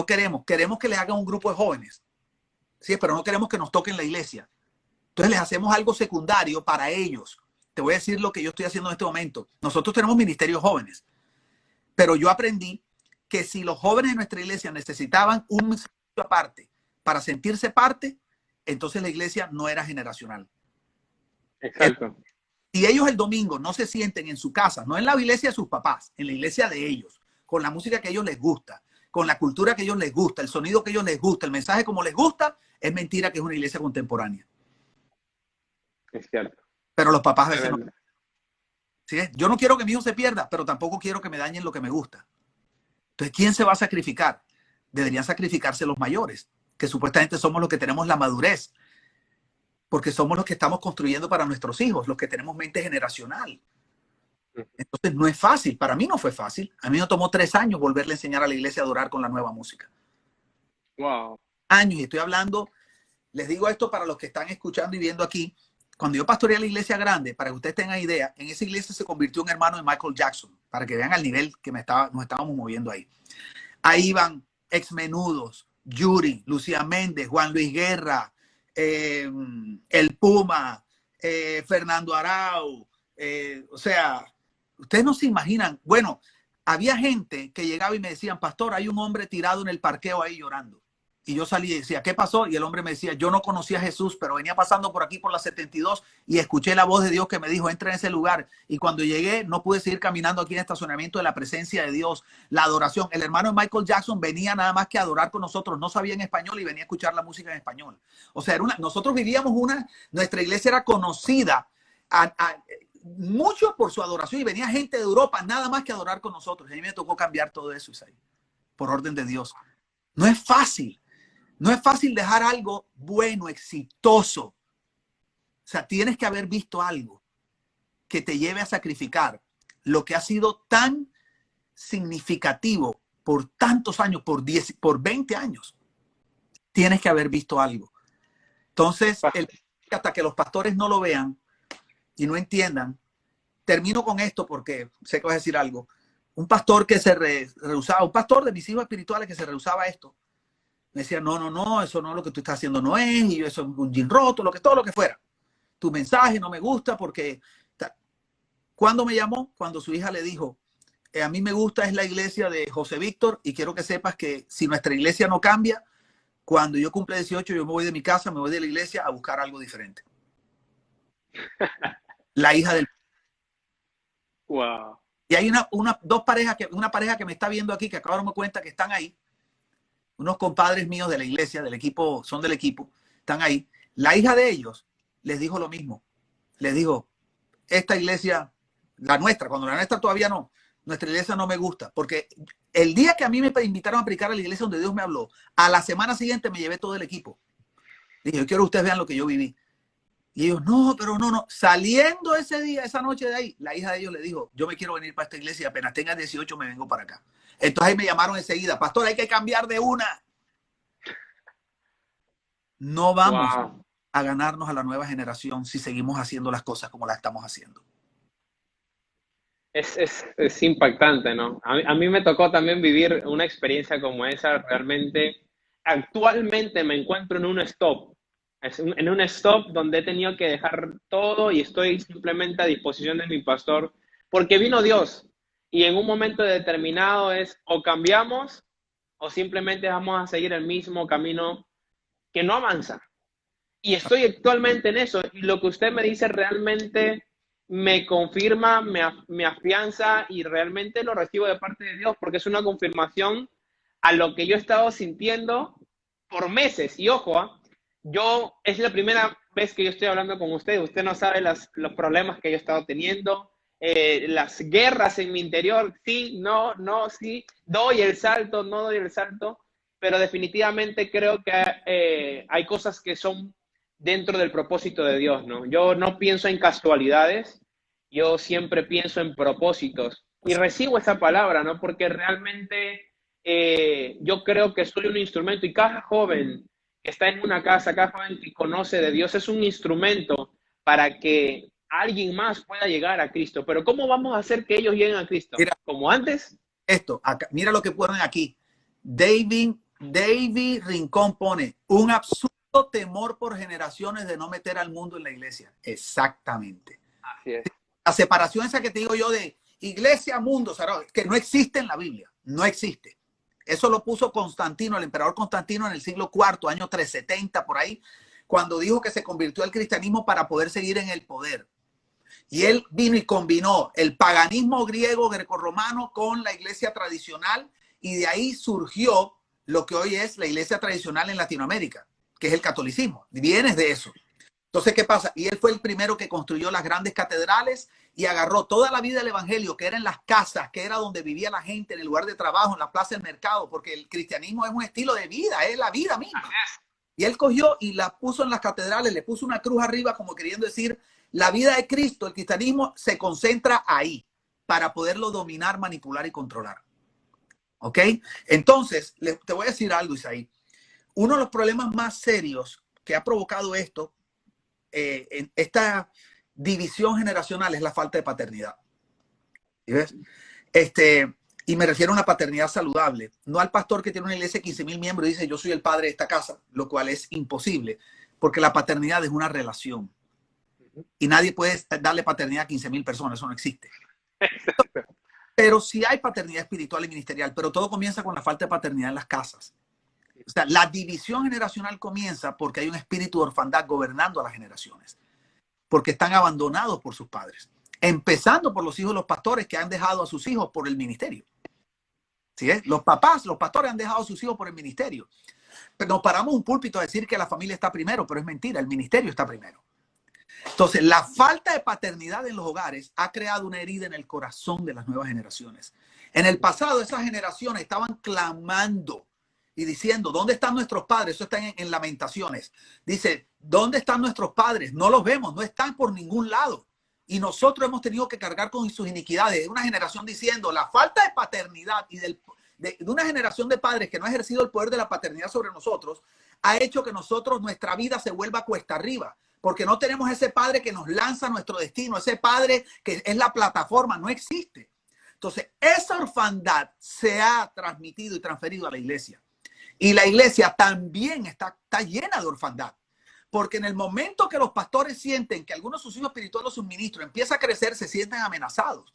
queremos que les hagan un grupo de jóvenes, sí, pero no queremos que nos toquen la iglesia. Entonces les hacemos algo secundario para ellos. Te voy a decir lo que yo estoy haciendo en este momento. Nosotros tenemos ministerios jóvenes, pero yo aprendí que si los jóvenes de nuestra iglesia necesitaban un servicio aparte para sentirse parte, entonces la iglesia no era generacional. Exacto. Si ellos el domingo no se sienten en su casa, no en la iglesia de sus papás, en la iglesia de ellos, con la música que a ellos les gusta, con la cultura que a ellos les gusta, el sonido que a ellos les gusta, el mensaje como les gusta, es mentira que es una iglesia contemporánea. Es cierto. Pero los papás a veces no. ¿Sí? Yo no quiero que mi hijo se pierda, pero tampoco quiero que me dañen lo que me gusta. Entonces, ¿quién se va a sacrificar? Deberían sacrificarse los mayores, que supuestamente somos los que tenemos la madurez, porque somos los que estamos construyendo para nuestros hijos, los que tenemos mente generacional. Entonces, no es fácil. Para mí no fue fácil. A mí me tomó 3 años volverle a enseñar a la iglesia a adorar con la nueva música. Wow. Años, y estoy hablando, les digo esto para los que están escuchando y viendo aquí. Cuando yo pastoreé la iglesia grande, para que ustedes tengan idea, en esa iglesia se convirtió un hermano de Michael Jackson, para que vean el nivel que nos estábamos moviendo ahí. Ahí iban Ex Menudos, Yuri, Lucía Méndez, Juan Luis Guerra, El Puma, Fernando Arau, O sea, ustedes no se imaginan. Bueno, había gente que llegaba y me decían, pastor, hay un hombre tirado en el parqueo ahí llorando. Y yo salí y decía, ¿qué pasó? Y el hombre me decía, yo no conocía a Jesús, pero venía pasando por aquí por la 72 y escuché la voz de Dios que me dijo, entra en ese lugar. Y cuando llegué, no pude seguir caminando aquí en el estacionamiento de la presencia de Dios, la adoración. El hermano de Michael Jackson venía nada más que a adorar con nosotros, no sabía en español y venía a escuchar la música en español. O sea, nosotros vivíamos nuestra iglesia era conocida mucho por su adoración y venía gente de Europa nada más que a adorar con nosotros. Y a mí me tocó cambiar todo eso, Isaí, por orden de Dios. No es fácil. No es fácil dejar algo bueno, exitoso. O sea, tienes que haber visto algo que te lleve a sacrificar lo que ha sido tan significativo por tantos años, por 20 años. Tienes que haber visto algo. Entonces, hasta que los pastores no lo vean y no entiendan, termino con esto porque sé que vas a decir algo. Un pastor que se rehusaba, un pastor de mis hijos espirituales que se rehusaba a esto, me decía, no, eso no es lo que tú estás haciendo, no es, y eso es un jean roto, todo lo que fuera. Tu mensaje no me gusta porque... ¿Cuándo me llamó? Cuando su hija le dijo, a mí me gusta es la iglesia de José Víctor y quiero que sepas que si nuestra iglesia no cambia, cuando yo cumple 18 yo me voy de mi casa, me voy de la iglesia a buscar algo diferente. La hija del... Wow. Y hay una pareja que me está viendo aquí, que acabo de darme cuenta que están ahí. Unos compadres míos de la iglesia, del equipo, son del equipo, están ahí. La hija de ellos les dijo lo mismo. Les dijo, esta iglesia, la nuestra, cuando la nuestra todavía no, nuestra iglesia no me gusta. Porque el día que a mí me invitaron a predicar a la iglesia donde Dios me habló, a la semana siguiente me llevé todo el equipo. Dije, yo quiero que ustedes vean lo que yo viví. Y ellos, no, pero no. Saliendo ese día, esa noche de ahí, la hija de ellos le dijo, yo me quiero venir para esta iglesia y apenas tenga 18 me vengo para acá. Entonces ahí me llamaron enseguida, pastor, hay que cambiar de una. No vamos a ganarnos a la nueva generación si seguimos haciendo las cosas como las estamos haciendo. Es impactante, ¿no? A mí me tocó también vivir una experiencia como esa. Realmente, actualmente me encuentro en un stop. En un stop donde he tenido que dejar todo y estoy simplemente a disposición de mi pastor porque vino Dios. Y en un momento determinado es o cambiamos o simplemente vamos a seguir el mismo camino que no avanza. Y estoy actualmente en eso. Y lo que usted me dice realmente me confirma, me afianza y realmente lo recibo de parte de Dios porque es una confirmación a lo que yo he estado sintiendo por meses. Y ojo, es la primera vez que yo estoy hablando con usted. Usted no sabe los problemas que yo he estado teniendo. Las guerras en mi interior, sí, no, sí, doy el salto, no doy el salto, pero definitivamente creo que hay cosas que son dentro del propósito de Dios, ¿no? Yo no pienso en casualidades, yo siempre pienso en propósitos y recibo esa palabra, ¿no? Porque realmente yo creo que soy un instrumento y cada joven que está en una casa, cada joven que conoce de Dios es un instrumento para que alguien más pueda llegar a Cristo. Pero ¿cómo vamos a hacer que ellos lleguen a Cristo? Mira, ¿como antes? Acá, mira lo que ponen aquí. David Rincón pone un absurdo temor por generaciones de no meter al mundo en la iglesia. Exactamente. Así es. La separación esa que te digo yo de iglesia, mundo, que no existe en la Biblia. No existe. Eso lo puso Constantino, el emperador Constantino, en el siglo IV, año 370, por ahí, cuando dijo que se convirtió al cristianismo para poder seguir en el poder. Y él vino y combinó el paganismo griego grecorromano con la iglesia tradicional y de ahí surgió lo que hoy es la iglesia tradicional en Latinoamérica, que es el catolicismo. Vienes de eso. Entonces, ¿qué pasa? Y él fue el primero que construyó las grandes catedrales y agarró toda la vida del evangelio, que era en las casas, que era donde vivía la gente, en el lugar de trabajo, en la plaza del mercado, porque el cristianismo es un estilo de vida, es la vida misma. Y él cogió y la puso en las catedrales, le puso una cruz arriba como queriendo decir, la vida de Cristo, el cristianismo se concentra ahí para poderlo dominar, manipular y controlar. ¿Ok? Entonces, te voy a decir algo, Isaí. Uno de los problemas más serios que ha provocado esto, en esta división generacional, es la falta de paternidad. ¿Sí ves? Y me refiero a una paternidad saludable, no al pastor que tiene una iglesia de 15,000 miembros y dice yo soy el padre de esta casa, lo cual es imposible, porque la paternidad es una relación. y nadie puede darle paternidad a 15,000 personas, eso no existe. Pero sí hay paternidad espiritual y ministerial, pero todo comienza con la falta de paternidad en las casas. O sea, la división generacional comienza porque hay un espíritu de orfandad gobernando a las generaciones, porque están abandonados por sus padres, empezando por los hijos de los pastores que han dejado a sus hijos por el ministerio. ¿Sí es? Los pastores han dejado a sus hijos por el ministerio. Pero nos paramos un púlpito a decir que la familia está primero, pero es mentira, el ministerio está primero. Entonces, la falta de paternidad en los hogares ha creado una herida en el corazón de las nuevas generaciones. En el pasado, esas generaciones estaban clamando y diciendo, ¿dónde están nuestros padres? Eso está en Lamentaciones. Dice, ¿dónde están nuestros padres? No los vemos, no están por ningún lado. Y nosotros hemos tenido que cargar con sus iniquidades. Una generación diciendo, la falta de paternidad y de una generación de padres que no ha ejercido el poder de la paternidad sobre nosotros, ha hecho que nuestra vida se vuelva cuesta arriba. Porque no tenemos ese padre que nos lanza nuestro destino, ese padre que es la plataforma, no existe. Entonces, esa orfandad se ha transmitido y transferido a la iglesia. Y la iglesia también está llena de orfandad. Porque en el momento que los pastores sienten que algunos de sus hijos espirituales o sus ministros empieza a crecer, se sienten amenazados.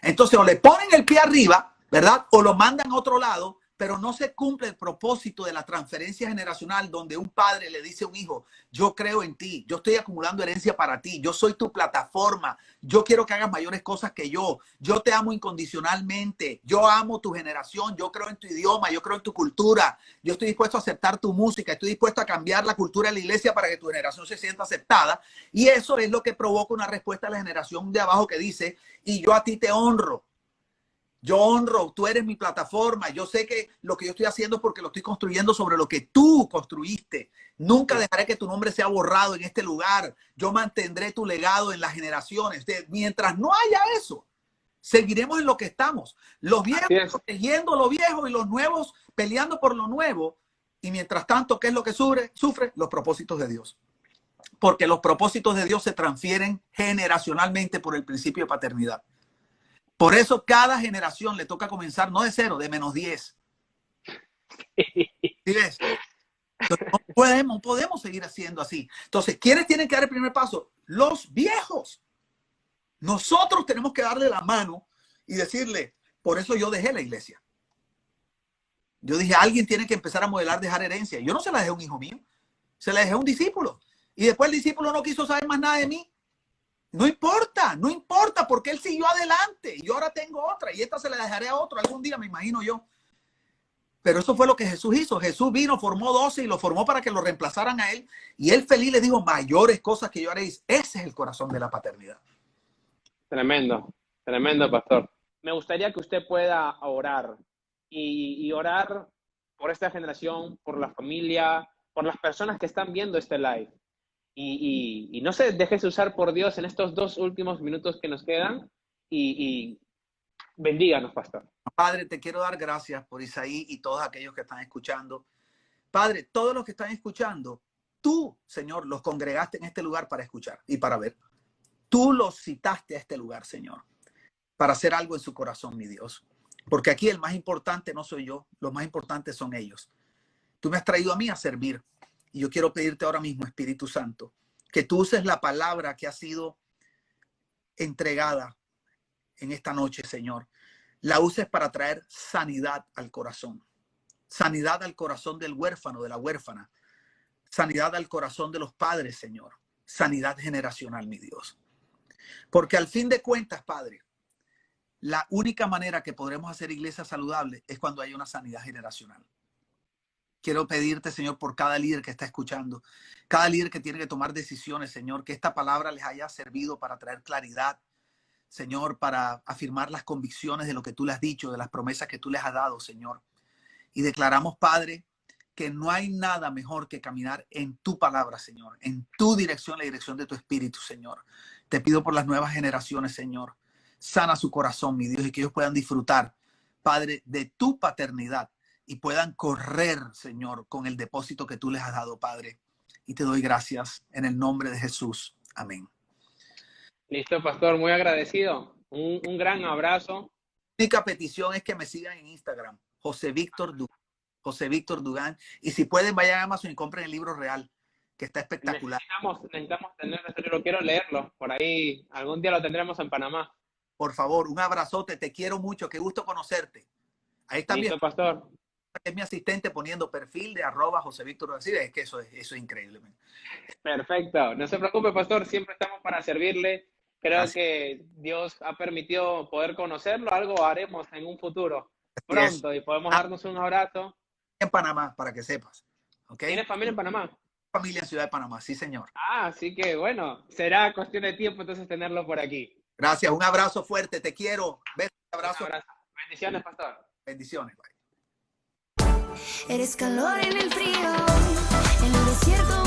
Entonces, o le ponen el pie arriba, ¿verdad? O lo mandan a otro lado, pero no se cumple el propósito de la transferencia generacional donde un padre le dice a un hijo, yo creo en ti, yo estoy acumulando herencia para ti, yo soy tu plataforma, yo quiero que hagas mayores cosas que yo te amo incondicionalmente, yo amo tu generación, yo creo en tu idioma, yo creo en tu cultura, yo estoy dispuesto a aceptar tu música, estoy dispuesto a cambiar la cultura de la iglesia para que tu generación se sienta aceptada. Y eso es lo que provoca una respuesta a la generación de abajo que dice, y yo a ti te honro. Yo honro, tú eres mi plataforma. Yo sé que lo que yo estoy haciendo es porque lo estoy construyendo sobre lo que tú construiste. Nunca dejaré que tu nombre sea borrado en este lugar. Yo mantendré tu legado en las generaciones. Mientras no haya eso, seguiremos en lo que estamos. Los viejos protegiendo lo viejo y los nuevos peleando por lo nuevo. Y mientras tanto, ¿qué es lo que sufre? Sufre los propósitos de Dios. Porque los propósitos de Dios se transfieren generacionalmente por el principio de paternidad. Por eso cada generación le toca comenzar no de 0, de -10. ¿Sí ves? Entonces, no podemos seguir haciendo así. Entonces, ¿quiénes tienen que dar el primer paso? Los viejos. Nosotros tenemos que darle la mano y decirle, por eso yo dejé la iglesia. Yo dije, alguien tiene que empezar a modelar, dejar herencia. Yo no se la dejé a un hijo mío, se la dejé a un discípulo. Y después el discípulo no quiso saber más nada de mí. No importa, porque él siguió adelante. Y yo ahora tengo otra y esta se la dejaré a otro algún día, me imagino yo. Pero eso fue lo que Jesús hizo. Jesús vino, formó 12 y lo formó para que lo reemplazaran a él. Y él feliz les dijo, mayores cosas que yo haréis. Ese es el corazón de la paternidad. Tremendo, tremendo, pastor. Me gustaría que usted pueda orar y orar por esta generación, por la familia, por las personas que están viendo este live. Y no se déjese usar por Dios en estos 2 últimos minutos que nos quedan y bendíganos, pastor. Padre, te quiero dar gracias por Isaí y todos aquellos que están escuchando. Padre, todos los que están escuchando, tú, Señor, los congregaste en este lugar para escuchar y para ver. Tú los citaste a este lugar, Señor, para hacer algo en su corazón, mi Dios. Porque aquí el más importante no soy yo, los más importantes son ellos. Tú me has traído a mí a servir. Y yo quiero pedirte ahora mismo, Espíritu Santo, que tú uses la palabra que ha sido entregada en esta noche, Señor. La uses para traer sanidad al corazón. Sanidad al corazón del huérfano, de la huérfana. Sanidad al corazón de los padres, Señor. Sanidad generacional, mi Dios. Porque al fin de cuentas, Padre, la única manera que podremos hacer iglesia saludable es cuando haya una sanidad generacional. Quiero pedirte, Señor, por cada líder que está escuchando, cada líder que tiene que tomar decisiones, Señor, que esta palabra les haya servido para traer claridad, Señor, para afirmar las convicciones de lo que tú les has dicho, de las promesas que tú les has dado, Señor. Y declaramos, Padre, que no hay nada mejor que caminar en tu palabra, Señor, en tu dirección, la dirección de tu Espíritu, Señor. Te pido por las nuevas generaciones, Señor. Sana su corazón, mi Dios, y que ellos puedan disfrutar, Padre, de tu paternidad y puedan correr, Señor, con el depósito que tú les has dado, Padre. Y te doy gracias en el nombre de Jesús. Amén. Listo, pastor, muy agradecido. Un gran abrazo. Mi única petición es que me sigan en Instagram, José Víctor Dugán. Y si pueden, vayan a Amazon y compren el libro real. que está espectacular. Necesitamos tener ese libro, quiero leerlo, por ahí algún día lo tendremos en Panamá. Por favor, un abrazote, te quiero mucho, qué gusto conocerte. Ahí está Listo, pastor. es mi asistente poniendo perfil de @José Víctor García. Es que eso es increíble. Man. Perfecto, no se preocupe, pastor, siempre estamos para servirle. Creo Gracias. que Dios ha permitido poder conocerlo, algo haremos en un futuro Así es. pronto y podemos darnos un abrazo. En Panamá, para que sepas. ¿Ok? ¿Tienes familia en Panamá? Familia en Ciudad de Panamá, sí, señor. Ah, así que bueno, será cuestión de tiempo entonces tenerlo por aquí. Gracias, un abrazo fuerte, te quiero. Besos, abrazo. Un abrazo. Bendiciones, pastor. Bendiciones. Bye. Eres calor en el frío, en el desierto.